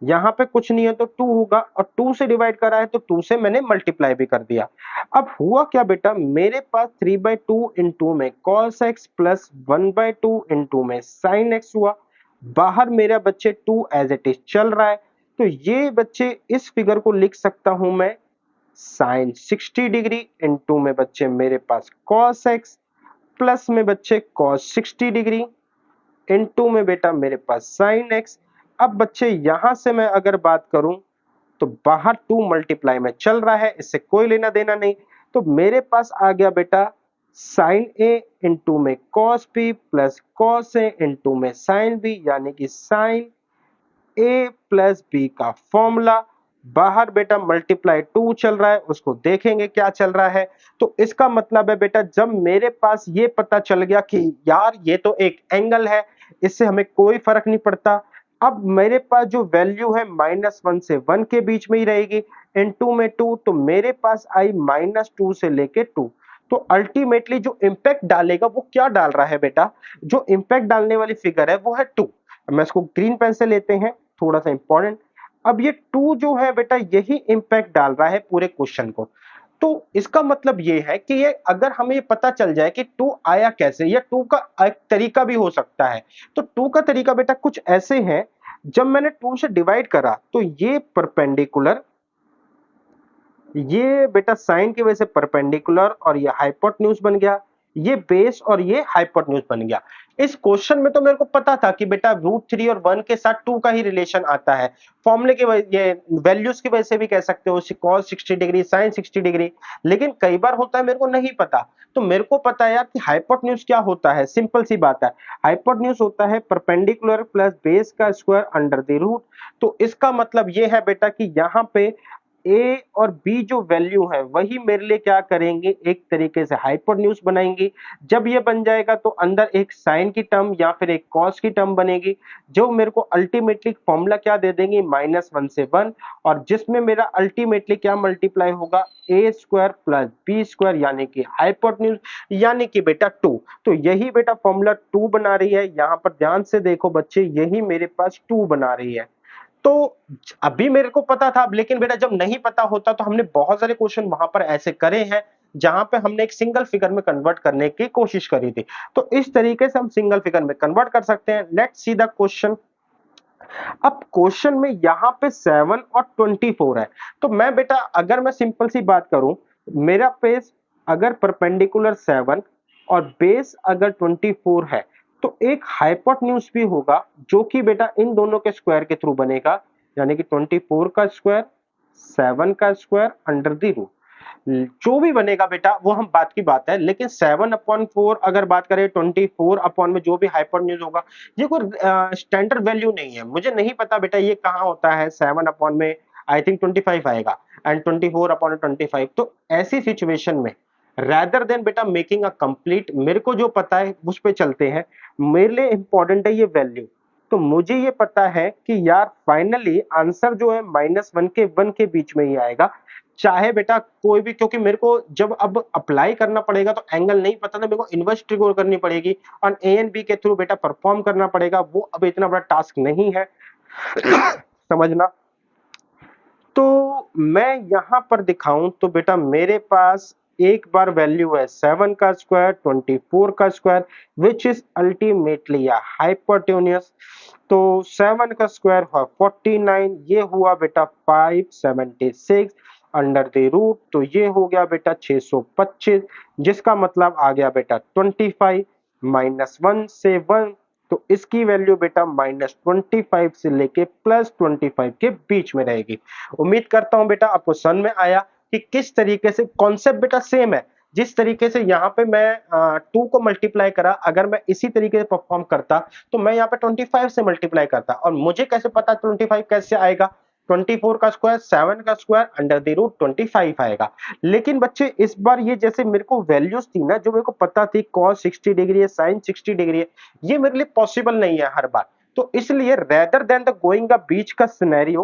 A: यहां पे कुछ नहीं है तो 2 होगा, और 2 से डिवाइड करा है तो 2 से मैंने मल्टीप्लाई भी कर दिया। अब हुआ क्या बेटा, मेरे पास 3/2 इंटू में cos x प्लस 1/2 इंटू में sin x हुआ, बाहर मेरा बच्चे 2 एज इट इज चल रहा है, तो ये बच्चे इस फिगर को लिख सकता हूं मैं साइन 60 डिग्री इंटू में बच्चे मेरे पास cos x प्लस में बच्चे cos 60 डिग्री इंटू में बेटा मेरे पास sin x। अब बच्चे यहां से मैं अगर बात करूं तो बाहर 2 मल्टीप्लाई में चल रहा है, इससे कोई लेना देना नहीं, तो मेरे पास आ गया बेटा sin a इंटू में cos b plus cos a into में sin b, यानी कि sin a प्लस b का फॉर्मूला। बाहर बेटा मल्टीप्लाई 2 चल रहा है, उसको देखेंगे क्या चल रहा है। तो इसका मतलब है बेटा जब मेरे पास ये पता चल गया कि यार ये तो एक एंगल है, इससे हमें कोई फर्क नहीं पड़ता, अब मेरे पास जो वैल्यू है -1 से 1 के बीच में ही रहेगी, इनटू में 2, तो मेरे पास आई -2 से लेके 2। तो अल्टीमेटली जो इंपैक्ट डालेगा वो क्या डाल रहा है बेटा, जो इंपैक्ट डालने वाली फिगर है वो है 2। मैं इसको ग्रीन पेन से लेते हैं, थोड़ा सा इंपॉर्टेंट। अब ये 2 जो है बेटा यही इंपैक्ट डाल रहा है पूरे क्वेश्चन को। तो इसका मतलब ये है कि ये अगर हमें ये पता चल जाए कि 2 आया कैसे, या 2 का एक तरीका भी हो सकता है, तो 2 का तरीका बेटा कुछ ऐसे है, जब मैंने 2 से डिवाइड करा तो ये परपेंडिकुलर, ये बेटा साइन की वजह से परपेंडिकुलर और ये हाइपोटेन्यूज बन गया, ये बेस और ये हाइपोटेन्यूज बन गया। इस क्वेश्चन में तो मेरे को पता था कि बेटा √3 और 1 के साथ 2 का ही रिलेशन आता है। फॉर्मूले की ये वैल्यूज की वजह से भी कह सकते हो cos 60 डिग्री sin 60 डिग्री। लेकिन कई बार होता है मेरे को नहीं पता, तो मेरे को पता है यार कि हाइपोटेन्यूज क्या होता है। सिंपल सी बात है, हाइपोटेन्यूज होता है परपेंडिकुलर प्लस बेस का स्क्वायर अंडर द रूट। तो इसका मतलब ये है बेटा कि यहाँ पे ए और बी जो वैल्यू है वही मेरे लिए क्या करेंगे, एक तरीके से हाइपोटेन्यूज बनाएंगे। जब ये बन जाएगा तो अंदर एक साइन की टर्म या फिर एक कॉस की टर्म बनेगी, जो मेरे को अल्टीमेटली फॉर्मूला क्या दे देंगे, -1 से 1, और जिसमें मेरा अल्टीमेटली क्या मल्टीप्लाई होगा, ए स्क्वायर प्लस बी स्क्वायर यानी कि हाइपोटेन्यूज यानी कि बेटा 2। तो यही बेटा फॉर्मूला 2 बना रही है। यहां पर ध्यान से देखो बच्चे, यही मेरे पास 2 बना रही है। तो अभी मेरे को पता था, लेकिन बेटा जब नहीं पता होता तो हमने बहुत सारे क्वेश्चन वहां पर ऐसे करे हैं जहां पे हमने एक सिंगल फिगर में कन्वर्ट करने की कोशिश करी थी। तो इस तरीके से हम सिंगल फिगर में कन्वर्ट कर सकते हैं। Let's see the question. अब क्वेश्चन में यहां पे 7 और 24 है। तो मैं बेटा अगर मैं सिंपल सी बात करूं, मेरा बेस अगर परपेंडिकुलर 7 और बेस अगर 24 है, तो एक हाइपोटेन्यूज भी होगा जो कि बेटा इन दोनों के स्क्वायर के थ्रू बनेगा, यानी कि 24 का स्क्वायर 7 का स्क्वायर अंडर द रूट। जो भी बनेगा बेटा वो हम बात की बात है, लेकिन 7/4 अगर बात करें 24 अपॉन में जो भी हाइपोटेन्यूज होगा, ये कोई स्टैंडर्ड वैल्यू नहीं है। मुझे नहीं पता बेटा ये कहाँ होता है। 7 अपॉन में आई थिंक 25 आएगा एंड 24 अपॉन 25। तो ऐसी सिचुएशन में रैदर देन बेटा मेकिंग अ कंप्लीट, मेरे को जो पता है उस पे चलते हैं। मेरे लिए इंपॉर्टेंट है ये वैल्यू। तो मुझे ये पता है कि यार फाइनली आंसर जो है -1 के 1 के बीच में ही आएगा। चाहे बेटा कोई भी, क्योंकि मेरे को जब अब अप्लाई करना पड़ेगा तो एंगल नहीं पता था, मेरे को इनवर्स ट्रिगोन करनी पड़ेगी और ए एंड बी के थ्रू बेटा परफॉर्म करना पड़ेगा। वो अब इतना बड़ा टास्क नहीं है समझना। तो मैं यहां पर दिखाऊं तो बेटा मेरे पास एक बार वैल्यू है 7 का स्क्वायर 24 का स्क्वायर विच इज अल्टीमेटली या हाइपोटेन्यूज। तो 7 का स्क्वायर हुआ 49, ये हुआ बेटा 576 अंडर द रूट। तो ये हो गया बेटा 625, जिसका मतलब आ गया बेटा 25 -1 से 1। तो इसकी वैल्यू बेटा -25 से लेके +25 के बीच में रहेगी। उम्मीद करता हूं बेटा आपको समझ में आया कि किस तरीके से कॉन्सेप्ट बेटा सेम है। जिस तरीके से यहाँ पे मैं 2 को मल्टीप्लाई करा, अगर मैं इसी तरीके से परफॉर्म करता तो मैं यहाँ पे 25 से मल्टीप्लाई करता। और मुझे कैसे पता 25 कैसे आएगा, 24 का स्क्वायर 7 का स्क्वायर अंडर द रूट 25 आएगा। लेकिन बच्चे इस बार ये जैसे मेरे को वैल्यूज थी ना, जो मेरे को पता थी cos 60 डिग्री है sin 60 डिग्री है, ये मेरे लिए पॉसिबल नहीं है हर बार। तो इसलिए rather than the going a बीच का सिनेरियो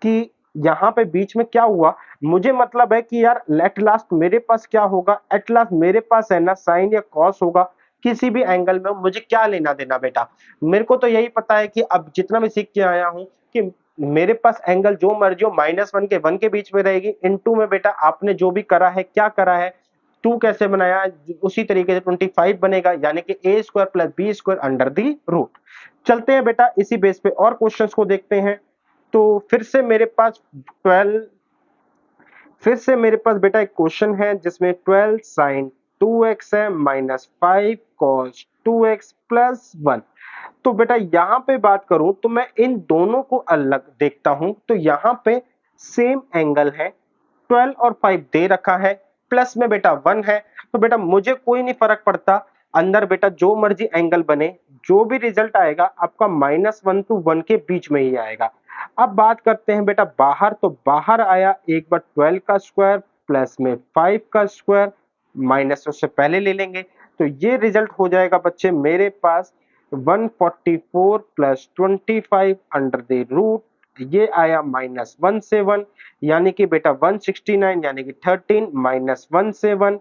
A: कि यहाँ पे बीच में क्या हुआ, मुझे मतलब है कि यार एट लास्ट मेरे पास क्या होगा, एट लास्ट मेरे पास है ना साइन या कॉस होगा किसी भी एंगल में। मुझे क्या लेना देना बेटा, मेरे को तो यही पता है कि अब जितना मैं सीख के आया हूं कि मेरे पास एंगल जो मर्जी हो -1 के 1 के बीच में रहेगी। इनटू में बेटा आपने जो भी करा है, क्या करा है, 2 कैसे बनाया, उसी तरीके से 25 बनेगा, यानी कि a square plus b square under the root. चलते हैं बेटा इसी बेस पे और क्वेश्चंस को देखते हैं। तो फिर से मेरे पास 12 फिर से मेरे पास बेटा एक क्वेश्चन है जिसमें 12 sin 2x है -5 cos 2x प्लस 1। तो बेटा यहां पे बात करूं तो मैं इन दोनों को अलग देखता हूं। तो यहां पे सेम एंगल है, 12 और 5 दे रखा है, प्लस में बेटा 1 है। तो बेटा मुझे कोई नहीं फर्क पड़ता, अंदर बेटा जो मर्जी एंगल बने, जो भी रिजल्ट आएगा आपका -1 to 1 के बीच में ही आएगा। अब बात करते हैं बेटा बाहर। तो बाहर आया एक बार 12 का स्क्वायर प्लस में 5 का स्क्वायर, माइनस उससे पहले ले लेंगे। तो ये रिजल्ट हो जाएगा बच्चे मेरे पास 144 प्लस 25 अंडर द रूट, ये आया -1 से 1 यानी कि बेटा 169 यानी कि 13 -1 से 1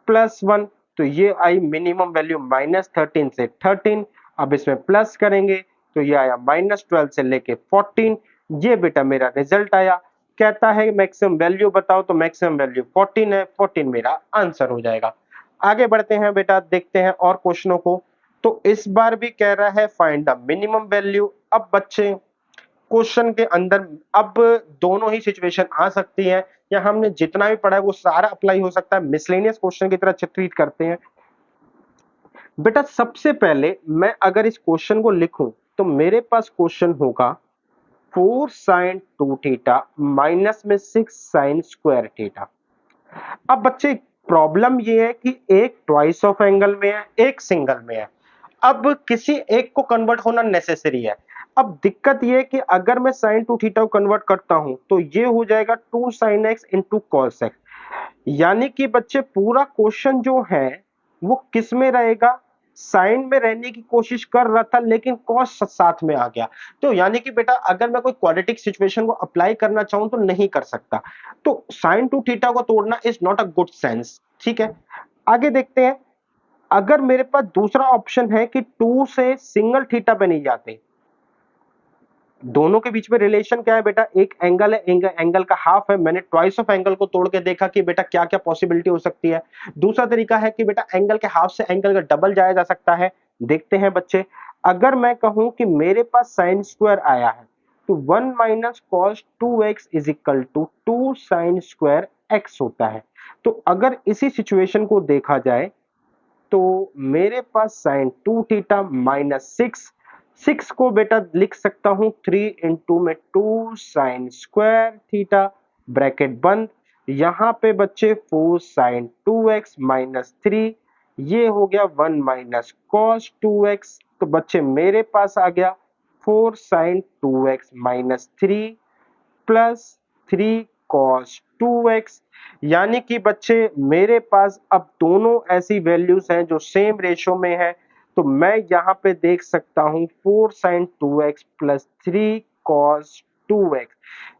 A: प्लस 1। तो ये आई मिनिमम वैल्यू -13 से 13। अब इसमें प्लस करेंगे तो ये आया -12 से लेके 14। ये बेटा मेरा रिजल्ट आया। कहता है मैक्सिमम वैल्यू बताओ, तो मैक्सिमम वैल्यू 14 है, 14 मेरा आंसर हो जाएगा। आगे बढ़ते हैं बेटा, देखते हैं और क्वेश्चनों को। तो इस बार भी कह रहा है फाइंड द मिनिमम वैल्यू। अब बच्चे क्वेश्चन के अंदर अब दोनों ही सिचुएशन आ सकती है, या हमने जितना भी पढ़ा है वो सारा अप्लाई हो सकता है। मिसलेनियस क्वेश्चन की तरह ट्रीट करते हैं। बेटा सबसे पहले मैं अगर इस क्वेश्चन को लिखूं तो मेरे पास क्वेश्चन होगा 4 साइन 2 थीटा माइनस में 6 साइन स्क्वायर थीटा। अब बच्चे प्रॉब्लम ये है कि एक ट्वाइस ऑफ एंगल में है, एक सिंगल में है। अब किसी एक को कन्वर्ट होना नेसेसरी है। अब दिक्कत ये है कि अगर मैं साइन 2 थीटा को कन्वर्ट करता हूं तो ये हो जाएगा 2 sine x into cos x. यानी कि बच्चे पूरा क्वेश्चन जो है वो किस में रहेगा, साइन में रहने की कोशिश कर रहा था लेकिन कॉस साथ में आ गया। तो यानी कि बेटा अगर मैं कोई क्वाड्रेटिक सिचुएशन को अप्लाई करना चाहूं तो नहीं कर सकता। तो साइन टू थीटा को तोड़ना is not a good sense. ठीक है, आगे देखते हैं। अगर मेरे पास दूसरा ऑप्शन है कि 2 से सिंगल थीटा पे नहीं जाते, दोनों के बीच में रिलेशन क्या है बेटा, एक एंगल है, एंगल का हाफ है। मैंने ट्वाइस ऑफ एंगल को तोड़ के देखा कि बेटा क्या क्या पॉसिबिलिटी हो सकती है। दूसरा तरीका है कि बेटा एंगल के हाफ से एंगल का डबल जाया जा सकता है। देखते हैं बच्चे, अगर मैं कहूं कि मेरे पास साइन स्क्वायर आया है तो 1 minus cos 2x is equal to 2 sine square x होता है। तो अगर इसी सिचुएशन को देखा जाए तो मेरे पास साइन 2 थीटा माइनस 6 को बेटा लिख सकता हूं 3 इंटू में 2 साइन स्क्वायर थीटा, ब्रैकेट बंद। यहां पे बच्चे 4 साइन 2x माइनस 3, ये हो गया 1 माइनस कॉस 2x। तो बच्चे मेरे पास आ गया 4 sign 2x minus 3 plus 3 cos 2x। यानी कि बच्चे मेरे पास अब दोनों ऐसी वैल्यूज हैं जो सेम रेशो में है। तो मैं यहां पे देख सकता हूं 4 sign 2x plus 3 cos 2x।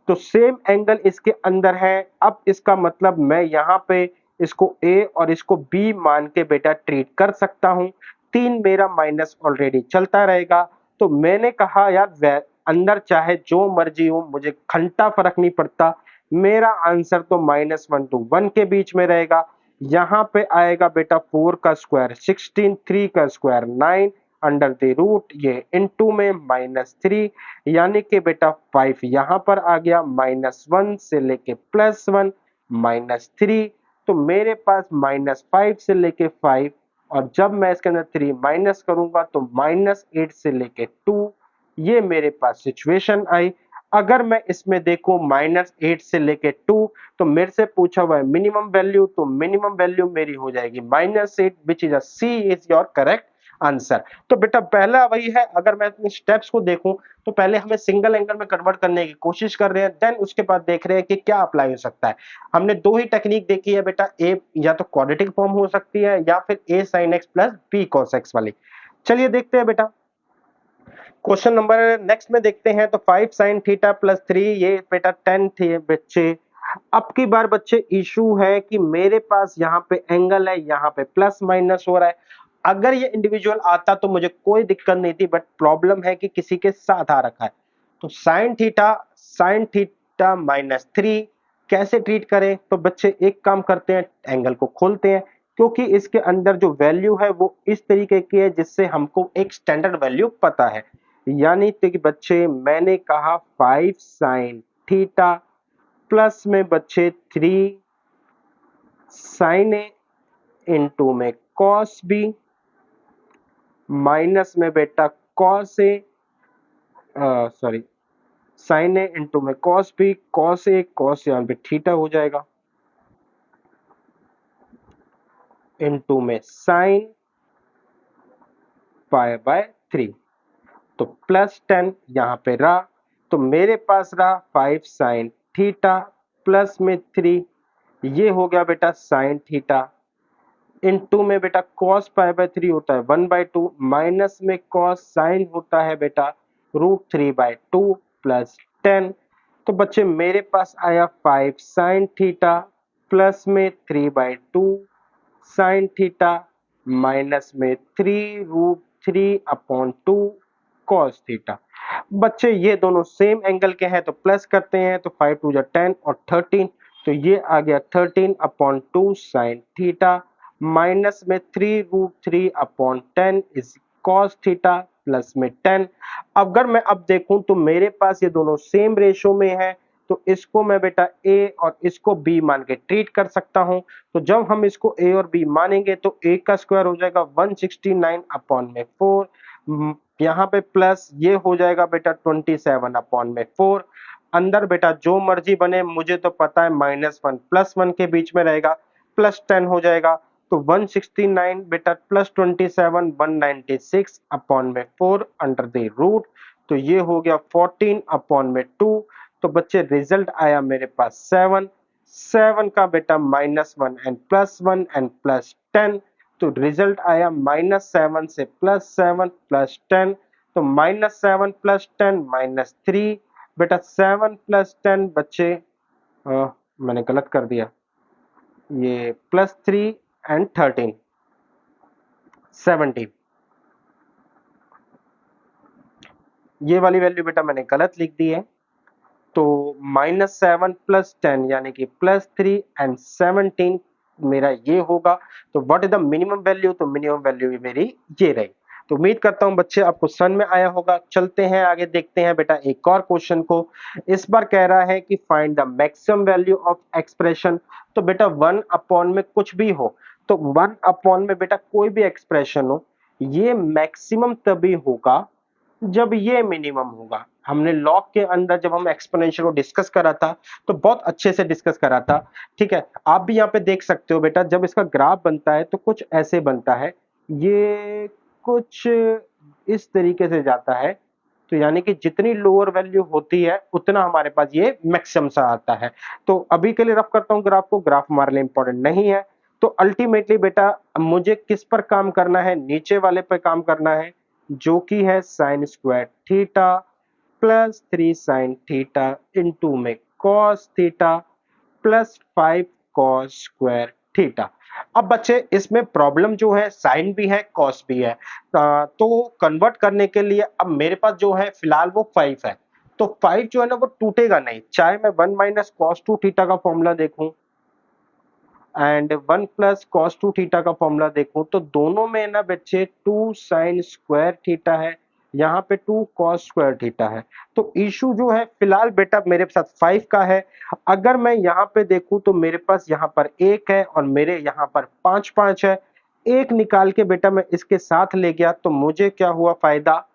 A: तो सेम एंगल इसके अंदर है। अब इसका मतलब मैं यहां पे इसको a और इसको b मान के बेटा ट्रीट कर सकता हूं। 3 मेरा माइनस ऑलरेडी चलता रहेगा। तो मैंने कहा यार अंदर चाहे जो मर्जी हो, मुझे घंटा फर्क नहीं पड़ता, मेरा आंसर तो -1 to 1 के बीच में रहेगा। यहां पे आएगा बेटा 4 का स्क्वायर 16, 3 का स्क्वायर 9, अंडर द रूट ये इनटू में -3, यानी कि बेटा 5 यहां पर आ गया, -1 से लेके +1 -3। तो मेरे पास -5 से लेके 5, और जब मैं इसके अंदर 3 माइनस करूंगा तो -8 से लेके 2, ये मेरे पास सिचुएशन आई। अगर मैं इसमें देखूं -8 से लेके 2, तो मेरे से पूछा हुआ है मिनिमम वैल्यू, तो मिनिमम वैल्यू मेरी हो जाएगी -8, which is c is your correct answer. तो बेटा पहला वही है। अगर मैं अपने स्टेप्स को देखूं तो पहले हमें सिंगल एंगल में कन्वर्ट करने की कोशिश कर रहे हैं, देन उसके बाद देख रहे हैं कि क्या अप्लाई हो सकता है। हमने दो ही टेक्निक देखी है बेटा, ए या तो क्वाड्रेटिक फॉर्म हो सकती है या फिर a sin x plus b cos x वाली। चलिए देखते हैं बेटा क्वेश्चन नंबर नेक्स्ट में देखते हैं। तो 5 साइन थीटा प्लस 3, ये बेटा 10 थे बच्चे। अब की बार बच्चे इशू है कि मेरे पास यहाँ पे एंगल है, यहाँ पे प्लस माइनस हो रहा है। अगर ये इंडिविजुअल आता तो मुझे कोई दिक्कत नहीं थी, बट प्रॉब्लम है कि किसी के साथ आ रखा है। तो साइन थीटा -3 कैसे ट्रीट करें? तो बच्चे एक काम करते हैं, एंगल को खोलते हैं, क्योंकि इसके अंदर जो वैल्यू है वो इस तरीके की है जिससे हमको एक स्टैंडर्ड वैल्यू पता है। यानी कि बच्चे मैंने कहा 5 साइन थीटा प्लस में बच्चे 3 साइन ए इंटू में कॉस बी माइनस में बेटा cos A, sorry, sign A into में cos B, cos A cos, यहाँ पे थीटा हो जाएगा, इंटू में साइन पाई बाय 3। तो +10 यहाँ पे रहा। तो मेरे पास रहा 5 साइन थीटा प्लस में 3, ये हो गया बेटा साइन थीटा, इनटू में बेटा cos π/3 होता है 1/2, माइनस में cos साइन होता है बेटा √3/2 प्लस 10। तो बच्चे मेरे पास आया 5 साइन थीटा प्लस में 3/2 साइन थीटा माइनस में 3√3/2 cos थीटा। बच्चे ये दोनों सेम एंगल के हैं तो प्लस करते हैं, तो 5 2 10 और 13, तो ये आ गया 13/2 साइन थीटा माइनस में 3√3/10 इज cos थीटा प्लस में 10। अगर मैं अब देखूं तो मेरे पास ये दोनों सेम रेशो में है, तो इसको मैं बेटा a और इसको b मान के ट्रीट कर सकता हूं। तो जब हम इसको a और b मानेंगे तो a का स्क्वायर हो जाएगा 169 अपॉन में 4, यहाँ पे प्लस ये हो जाएगा बेटा 27 अपॉन में 4। अंदर बेटा जो मर्जी बने, मुझे तो पता है -1 प्लस 1 के बीच में रहेगा, प्लस 10 हो जाएगा। तो 169 बेटा प्लस 27 196 अपॉन में 4 अंडर द रूट, तो ये हो गया 14 अपॉन में 2। तो बच्चे रिजल्ट आया मेरे पास 7, 7 का बेटा -1 एंड +1 एंड +10, तो रिजल्ट आया -7 से +7 +10, तो -7 +10 -3, बेटा 7 +10 बच्चे मैंने गलत कर दिया, ये +3 एंड 13 17, ये वाली वैल्यू बेटा मैंने गलत लिख दी है। तो -7 +10 यानी कि +3 एंड 17 मेरा ये होगा। तो what is the minimum value, तो मिनिमम वैल्यू भी मेरी ये रही। तो उम्मीद करता हूं बच्चे आपको समझ में आया होगा। चलते हैं आगे, देखते हैं बेटा एक और क्वेश्चन को। इस बार कह रहा है कि find the maximum value of expression. तो बेटा 1 अपॉन में कुछ भी हो, तो 1 अपॉन में बेटा कोई भी एक्सप्रेशन हो, ये मैक्सिमम तभी होगा जब ये मिनिमम होगा। हमने लॉग के अंदर जब हम एक्सपोनेंशियल को डिस्कस करा था तो बहुत अच्छे से डिस्कस करा था, ठीक है। आप भी यहाँ पे देख सकते हो बेटा, जब इसका ग्राफ बनता है तो कुछ ऐसे बनता है, ये कुछ इस तरीके से जाता है। तो यानी कि जितनी लोअर वैल्यू होती है उतना हमारे पास ये मैक्सिमम सा आता है। तो अभी के लिए रफ करता हूँ ग्राफ को, ग्राफ हमारे लिए इंपॉर्टेंट नहीं है। तो अल्टीमेटली बेटा मुझे किस पर काम करना है, नीचे वाले पर काम करना है, जो कि है sine square theta plus 3 sine theta into में cos theta plus 5 cos square theta. अब बच्चे इसमें प्रॉब्लम जो है साइन भी है कॉस भी है, तो कन्वर्ट करने के लिए अब मेरे पास जो है फिलहाल वो 5 है। तो 5 जो है ना वो टूटेगा नहीं, चाहे मैं 1 माइनस कॉस 2 थीटा का फॉर्मूला देखूं एंड 1 प्लस कॉस 2 थीटा का फॉर्मूला देखूं, तो दोनों में ना बच्चे 2 साइन स्क्वायर थीटा है, यहाँ पे 2 कॉस स्क्वायर थीटा है। तो इशू जो है फिलहाल बेटा मेरे साथ 5 का है। अगर मैं यहाँ पे देखूं तो मेरे पास यहाँ पर 1 है और मेरे यहाँ पर 5 5 है। एक निकाल के बेटा मैं इसके साथ ले गया तो मुझे क्या हुआ फायदा,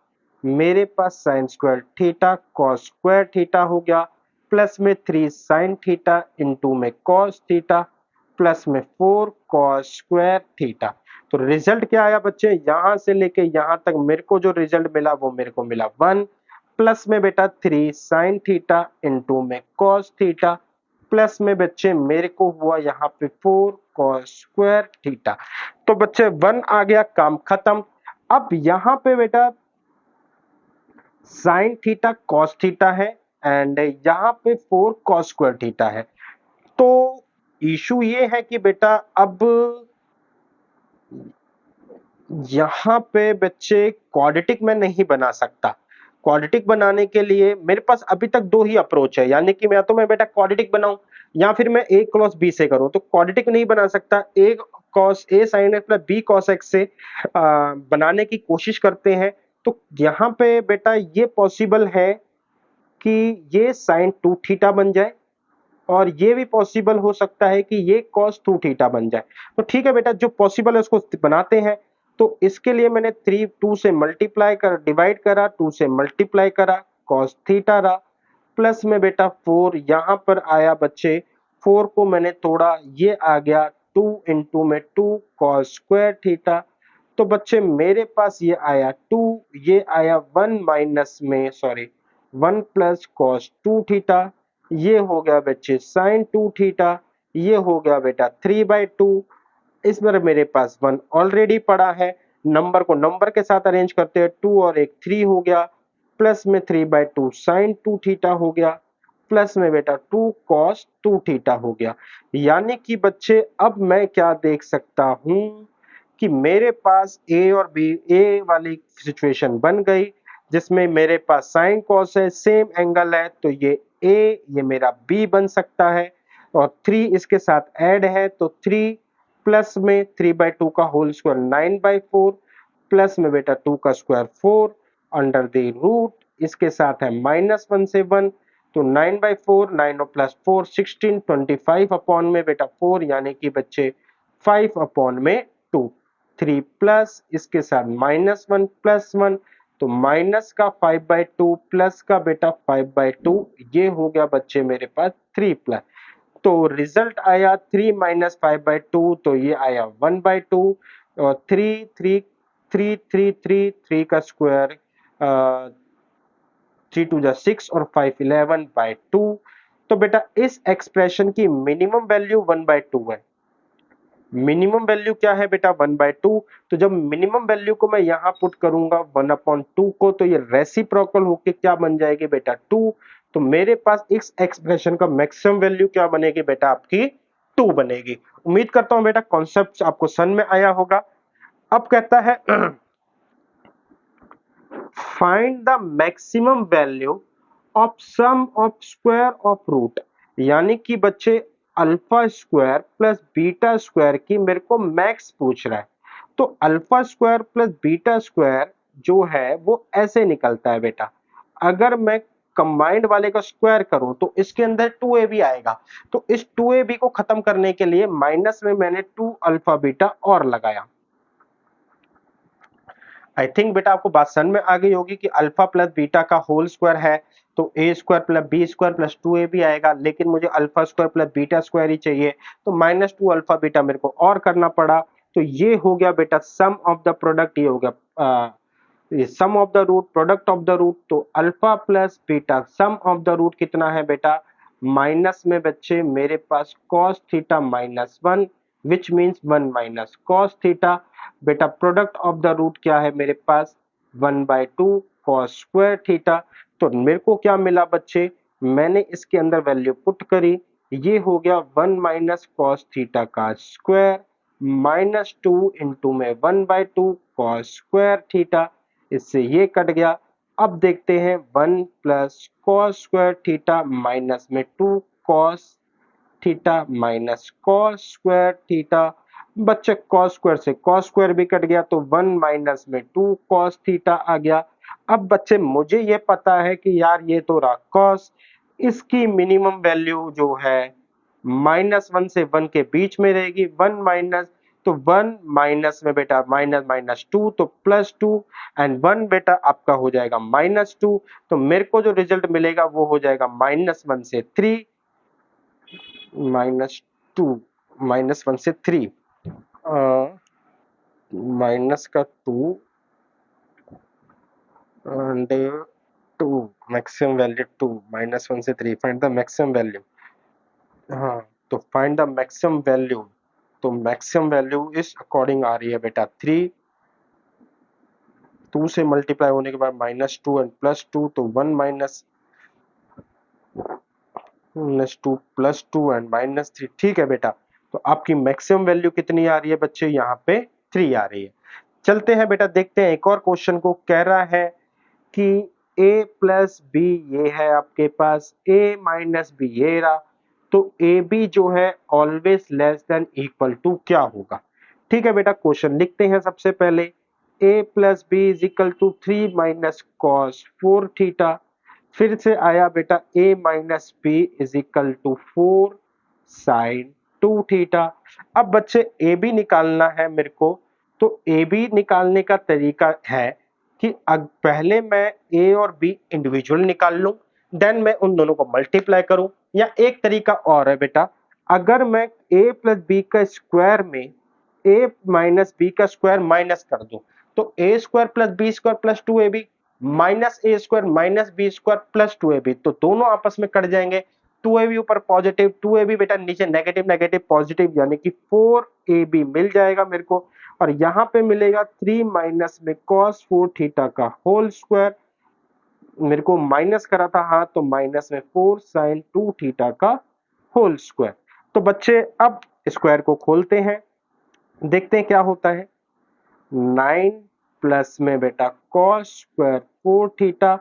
A: मेरे पास sine square theta cos square theta हो गया, प्लस में 3 साइन थीटा इंटू में कॉस थीटा प्लस में 4 कॉस स्क्वायर थीटा। तो रिजल्ट क्या आया बच्चे, यहां से लेके यहां तक मेरे को जो रिजल्ट मिला वो मेरे को मिला 1, प्लस में बेटा 3 साइन थीटा इंटू में कॉस थीटा प्लस में बच्चे मेरे को हुआ यहाँ पे 4 कॉस स्क्वायर थीटा। तो बच्चे 1 आ गया, काम खत्म। अब यहाँ पे बेटा साइन थीटा कॉस थीटा है एंड यहाँ पे 4 कॉस स्क्वायर थीटा है। तो इशू ये है कि बेटा अब यहाँ पे बच्चे क्वाड्रेटिक में नहीं बना सकता। क्वाड्रेटिक बनाने के लिए मेरे पास अभी तक दो ही अप्रोच है, यानी कि या तो मैं बेटा क्वाड्रेटिक बनाऊं या फिर मैं a क्रॉस b से करूं। तो क्वाड्रेटिक नहीं बना सकता, a cos a sin x plus b cos x से बनाने की कोशिश करते हैं। तो यहाँ पे बेटा ये पॉसिबल है कि ये साइन 2 थीटा बन जाए और ये भी पॉसिबल हो सकता है कि ये cos 2 थीटा बन जाए। तो ठीक है बेटा, जो पॉसिबल है उसको बनाते हैं। तो इसके लिए मैंने 3 2 से मल्टीप्लाई कर डिवाइड करा, 2 से मल्टीप्लाई करा, cos थीटा रहा, प्लस में बेटा 4 यहाँ पर आया बच्चे, 4 को मैंने तोड़ा, ये आ गया 2 इंटू में 2 cos स्क्वायर थीटा। तो बच्चे मेरे पास ये आया 2, ये आया 1 माइनस में सॉरी 1 प्लस कॉस 2 थीटा, ये हो गया बच्चे साइन 2 थीटा, ये हो गया बेटा 3/2। इस बार मेरे पास 1 ऑलरेडी पड़ा है, नंबर को नंबर के साथ अरेंज करते हैं, 2 और 1 3 हो गया, प्लस में 3/2 साइन 2 थीटा हो गया, प्लस में बेटा 2 कॉस 2 थीटा हो गया। यानी कि बच्चे अब मैं क्या देख सकता हूं कि मेरे पास ए और बी, ए वाली सिचुएशन बन गई जिसमें मेरे पास साइन कॉस है, सेम एंगल है, तो ये ए, ये मेरा बी बन सकता है और 3 इसके साथ ऐड है, तो 3 प्लस में 3/2 का होल स्क्वायर 9/4 प्लस में बेटा 2 का स्क्वायर 4 अंडर द रूट, इसके साथ है -1 से 1, तो 9/4, 9 प्लस 4 16, 25 अपॉन में बेटा 4 यानी कि बच्चे 5 अपॉन में 2, 3 प्लस इसके साथ -1 प्लस 1, तो माइनस का 5/2 प्लस का बेटा 5/2, ये हो गया बच्चे मेरे पास 3 प्लस। तो रिजल्ट आया 3 माइनस 5/2, तो ये आया 1/2 और 3 3 3 3 3 3 का स्क्वायर 3 2 जा 6 और 5 11/2। तो बेटा इस एक्सप्रेशन की मिनिमम वैल्यू 1/2 है। मिनिमम वैल्यू क्या है बेटा 1/2। तो जब मिनिमम वैल्यू को मैं यहां पुट करूंगा 1/2 को, तो ये रेसिप्रोकल होके क्या बन जाएगी बेटा 2। तो मेरे पास इस एक्सप्रेशन का मैक्सिमम वैल्यू क्या बनेगी बेटा आपकी 2 बनेगी। उम्मीद करता हूं बेटा कॉन्सेप्ट आपको समझ में आया होगा। अब कहता है find the maximum value of sum of square of root, यानी कि बच्चे alpha square plus beta square की मेरे को मैक्स पूछ रहा है। तो alpha square plus beta square जो है वो ऐसे निकलता है बेटा, अगर मैं कंबाइंड वाले का स्क्वायर करूं तो इसके अंदर 2ab आएगा। तो इस 2ab को खत्म करने के लिए माइनस में मैंने 2 अल्फा बीटा और लगाया। आई थिंक बेटा आपको बात समझ में आ गई होगी कि अल्फा प्लस बीटा का होल स्क्वायर है तो a square plus b square plus 2ab आएगा, लेकिन मुझे alpha square plus beta square ही चाहिए, तो -2 अल्फा बीटा मेरे को और करना पड़ा। तो ये हो गया बेटा सम ऑफ द प्रोडक्ट, ये हो गया ये sum of the root product of the root. तो alpha plus beta sum of the root कितना है बेटा, माइनस में बच्चे मेरे पास cos थीटा -1 विच मीन्स 1 माइनस cos थीटा। बेटा प्रोडक्ट ऑफ द रूट क्या है मेरे पास 1/2 cos स्क्वायर थीटा। तो मेरे को क्या मिला बच्चे, मैंने इसके अंदर वैल्यू पुट करी, ये हो गया 1 माइनस cos थीटा का स्क्वायर -2 इंटू में 1/2 cos स्क्वायर थीटा, इससे ये कट गया। अब देखते हैं 1 plus cos square theta minus में 2 cos theta minus cos square theta, बच्चे cos स्क्वायर से cos स्क्वायर भी कट गया तो 1 माइनस में 2 cos थीटा आ गया। अब बच्चे मुझे ये पता है कि यार ये तो रहा cos, इसकी मिनिमम वैल्यू जो है -1 से 1 के बीच में रहेगी, 1 माइनस, तो 1 माइनस में बेटा माइनस माइनस 2 तो +2 एंड 1 बेटा आपका हो जाएगा -2। तो मेरे को जो रिजल्ट मिलेगा वो हो जाएगा -1 से 3 -2 -1 से 3 माइनस का 2 एंड 2 मैक्सिमम वैल्यू 2 -1 से 3 फाइंड द मैक्सिमम वैल्यू। हाँ, तो फाइंड द मैक्सिमम वैल्यू, तो मैक्सिमम वैल्यू इस अकॉर्डिंग आ रही है बेटा 3, 2 से मल्टीप्लाई होने के बाद -2 एंड +2 तो 1 माइनस -2 +2 एंड -3। ठीक है बेटा, तो आपकी मैक्सिमम वैल्यू कितनी आ रही है बच्चे, यहाँ पे 3 आ रही है। चलते हैं बेटा देखते हैं एक और क्वेश्चन को। कह रहा है कि a प्लस बी ये है आपके पास, a माइनस बी ये रहा, तो ए बी जो है always less than equal to क्या होगा। ठीक है बेटा, क्वेश्चन लिखते हैं सबसे पहले, a plus b is equal to 3 minus cos 4 theta, फिर से आया बेटा a minus b is equal to 4 sine 2 theta. अब बच्चे ए बी निकालना है मेरे को, तो ए बी निकालने का तरीका है कि पहले मैं ए और बी इंडिविजुअल निकाल लूं, देन मैं उन दोनों को मल्टीप्लाई करूं, या एक तरीका और है बेटा, अगर मैं a प्लस बी का स्क्वायर में a माइनस बी का स्क्वायर माइनस कर दूं, तो a square plus b square plus 2ab minus a square minus b square plus 2ab, तो दोनों आपस में कट जाएंगे, 2ab ऊपर पॉजिटिव 2ab बेटा नीचे नेगेटिव नेगेटिव पॉजिटिव, यानी कि 4ab मिल जाएगा मेरे को, और यहां पे मिलेगा 3 माइनस में cos 4 थीटा का होल स्क्वायर, मेरे को माइनस करा था हाँ, तो माइनस में 4 साइन 2 थीटा का होल स्क्वायर। तो बच्चे अब स्क्वायर को खोलते हैं, देखते हैं क्या होता है। 9 प्लस में बेटा cos स्क्वायर 4 थीटा,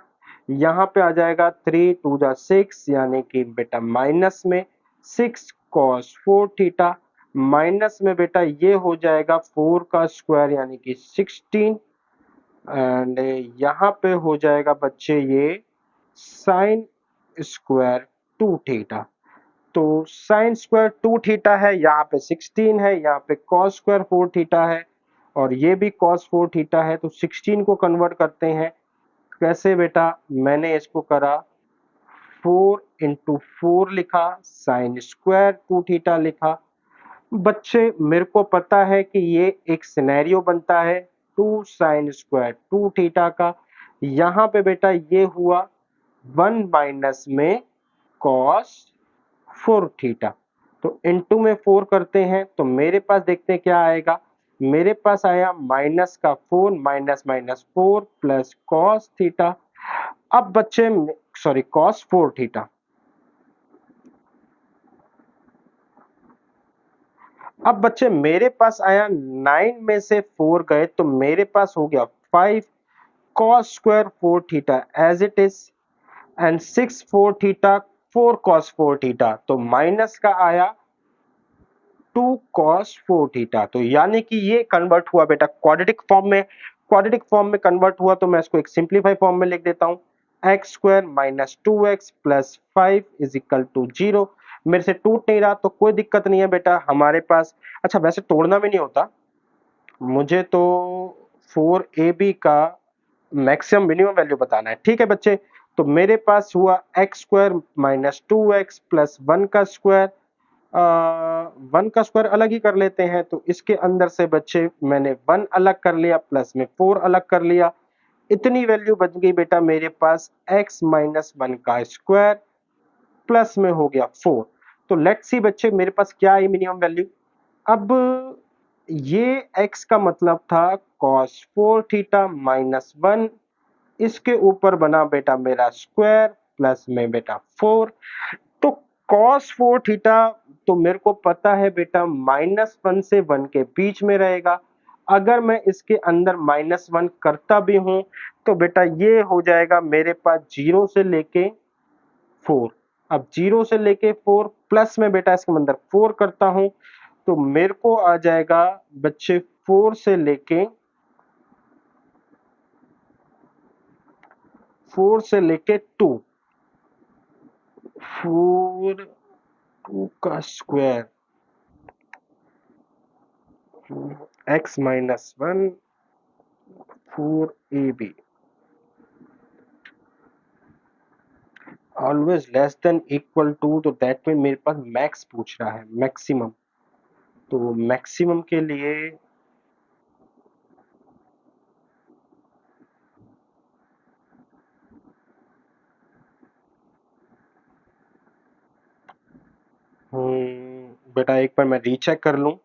A: यहां पे आ जाएगा 3 2 जा 6 यानी कि बेटा माइनस में 6 cos 4 थीटा, माइनस में बेटा ये हो जाएगा 4 का स्क्वायर यानी कि 16 एंड यहाँ पे हो जाएगा बच्चे ये साइन स्क्वायर 2 थीटा। तो साइन स्क्वायर 2 थीटा है, यहाँ पे 16 है, यहाँ पे कॉस स्क्वायर 4 थीटा है और ये भी कॉस 4 थीटा है। तो 16 को कन्वर्ट करते हैं कैसे बेटा, मैंने इसको करा 4 इंटू 4 लिखा, साइन स्क्वायर 2 थीटा लिखा। बच्चे मेरे को पता है कि ये एक सिनेरियो बनता है 2 साइन स्क्वायर 2 थीटा का। यहाँ पे बेटा ये हुआ 1 माइनस में कॉस 4 थीटा। तो इनटू में 4 करते हैं तो मेरे पास देखते हैं क्या आएगा। मेरे पास आया माइनस का 4 minus minus 4 plus cos theta. अब बच्चे सॉरी कॉस 4 थीटा। अब बच्चे मेरे पास आया 9 में से 4 गए तो मेरे पास हो गया 5 cos square 4 theta as it is and 6 4 theta 4 cos 4 theta। तो माइनस का आया 2 cos 4 theta। तो यानी कि ये कन्वर्ट हुआ बेटा क्वाड्रेटिक फॉर्म में। क्वाड्रेटिक फॉर्म में कन्वर्ट हुआ तो मैं इसको एक सिंप्लीफाई फॉर्म में लिख देता हूं, x square minus 2x plus 5 is equal to 0। मेरे से टूट नहीं रहा तो कोई दिक्कत नहीं है बेटा हमारे पास। अच्छा वैसे तोड़ना भी नहीं होता, मुझे तो 4ab का मैक्सिमम मिनिमम वैल्यू बताना है। ठीक है बच्चे, तो मेरे पास हुआ x square minus 2x plus 1 का स्क्वायर। 1 का स्क्वायर अलग ही कर लेते हैं तो इसके अंदर से बच्चे मैंने 1 अलग कर लिया प्लस में 4 अलग कर लिया। इतनी वैल्यू बच गई बेटा मेरे पास x माइनस 1 का स्क्वायर प्लस में हो गया 4। तो लेट्स सी बच्चे मेरे पास क्या आई मिनिमम वैल्यू। अब ये x का मतलब था cos 4 थीटा माइनस 1, इसके ऊपर बना बेटा मेरा स्क्वायर प्लस में बेटा 4। तो cos 4 थीटा तो मेरे को पता है बेटा -1 से 1 के बीच में रहेगा। अगर मैं इसके अंदर -1 करता भी हूं तो बेटा ये हो जाएगा मेरे पास 0 से लेके 4। अब 0 से लेके 4 प्लस में बेटा इसके अंदर 4 करता हूं तो मेरे को आ जाएगा बच्चे 4 से लेके 2, 4 2 का square x minus 1 4ab always less than equal to. तो दैट मीन मेरे पास मैक्स पूछ रहा है, मैक्सिमम। तो मैक्सिमम के लिए बेटा एक बार मैं रीचेक कर लूं।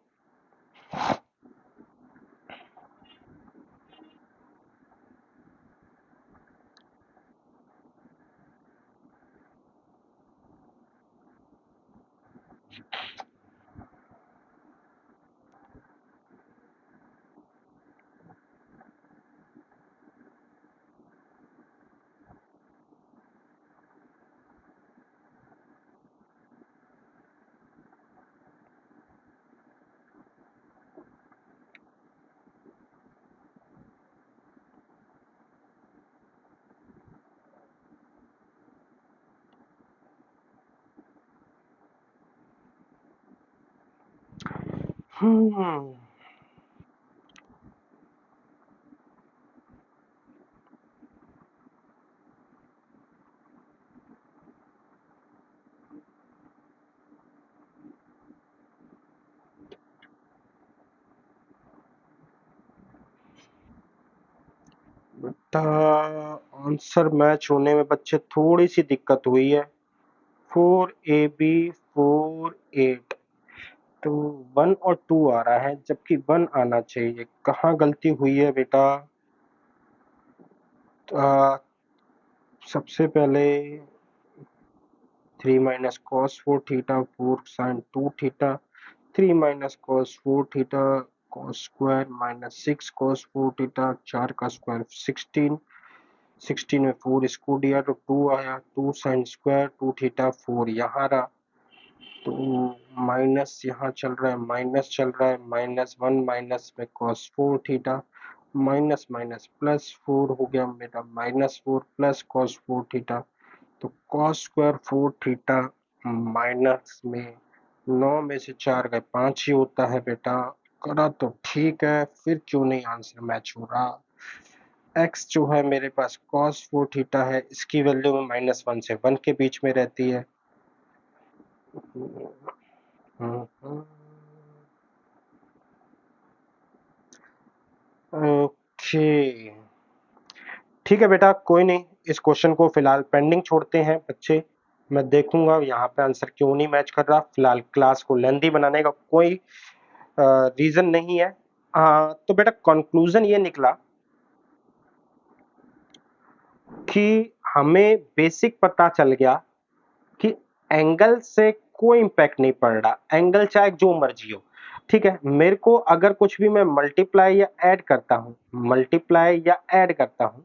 A: हम्म बेटा आंसर मैच होने में बच्चे थोड़ी सी दिक्कत हुई है। 4ab 4 8 तो 1 और 2 आ रहा है जबकि 1 आना चाहिए। कहाँ गलती हुई है बेटा। आ, सबसे पहले 3 minus cos 4 theta 4 sine 2 theta, 3 minus cos 4 theta cos square minus 6 cos 4 theta, 4 का स्क्वायर 16, 16 में 4 इसको दिया तो 2 आया, 2 साइन स्क्वायर 2 थीटा 4 यहाँ रहा। तो माइनस यहाँ चल रहा है, माइनस चल रहा है, -1 माइनस में cos 4 theta minus minus plus 4 हो गया मेरा -4 प्लस कॉस 4 थीटा। तो cos स्क्वायर 4 थीटा माइनस में 9 में से 4 गए 5 ही होता है बेटा। करा तो ठीक है, फिर क्यों नहीं आंसर मैच हो रहा। x जो है मेरे पास cos 4 थीटा है, इसकी वैल्यू में -1 से 1 के बीच में रहती है। ओके, ठीक है बेटा, कोई नहीं, इस क्वेश्चन को फिलहाल पेंडिंग छोड़ते हैं बच्चे। मैं देखूंगा यहाँ पे आंसर क्यों नहीं मैच कर रहा। फिलहाल क्लास को लेंथी बनाने का कोई रीजन नहीं है। तो बेटा कंक्लूजन ये निकला कि हमें बेसिक पता चल गया कि एंगल से कोई इंपैक्ट नहीं पड़ रहा, एंगल चाहे जो मर्जी हो। ठीक है, मेरे को अगर कुछ भी मैं मल्टीप्लाई या ऐड करता हूं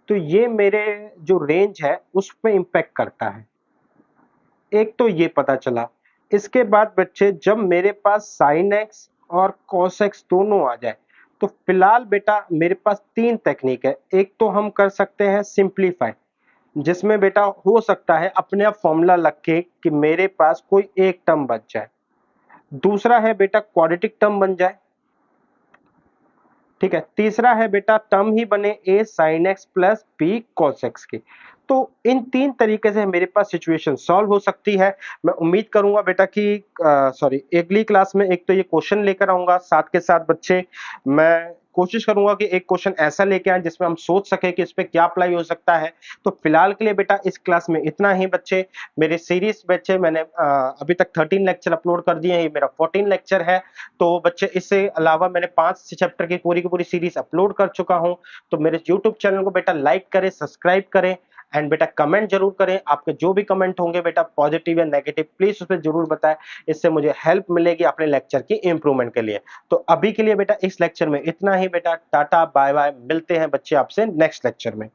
A: तो ये मेरे जो रेंज है उस पे इंपैक्ट करता है। एक तो ये पता चला। इसके बाद बच्चे जब मेरे पास साइन एक्स और कॉस एक्स दोनों आ जाए तो फिलहाल बेटा मेरे पास तीन टेक्निक है। एक तो हम कर सकते हैं सिंप्लीफाई, जिसमें बेटा हो सकता है अपने आप फॉर्मूला लग के कि मेरे पास कोई एक टर्म बच जाए। दूसरा है बेटा क्वाड्रेटिक टर्म बन जाए। ठीक है, तीसरा है बेटा टर्म ही बने a sin x plus b cos x की। तो इन तीन तरीके से मेरे पास सिचुएशन सॉल्व हो सकती है। मैं उम्मीद करूंगा बेटा कि सॉरी अगली क्लास में एक तो ये क्वेश्चन लेकर आऊंगा, साथ के साथ बच्चे मैं कोशिश करूंगा कि एक क्वेश्चन ऐसा लेके आए जिसमें हम सोच सके कि इस पे क्या अप्लाई हो सकता है। तो फिलहाल के लिए बेटा इस क्लास में इतना ही बच्चे। मेरे सीरीज बच्चे मैंने अभी तक 13 लेक्चर अपलोड कर दिए हैं, ये मेरा 14 लेक्चर है। तो बच्चे इससे अलावा मैंने 5 चैप्टर की पूरी सीरीज अपलोड कर चुका हूं। तो मेरे यूट्यूब चैनल को बेटा लाइक करें, सब्सक्राइब करें एंड बेटा कमेंट जरूर करें। आपके जो भी कमेंट होंगे बेटा पॉजिटिव या नेगेटिव प्लीज उस पर जरूर बताएं, इससे मुझे हेल्प मिलेगी अपने लेक्चर की इंप्रूवमेंट के लिए। तो अभी के लिए बेटा इस लेक्चर में इतना ही बेटा, टाटा बाय बाय, मिलते हैं बच्चे आपसे नेक्स्ट लेक्चर में।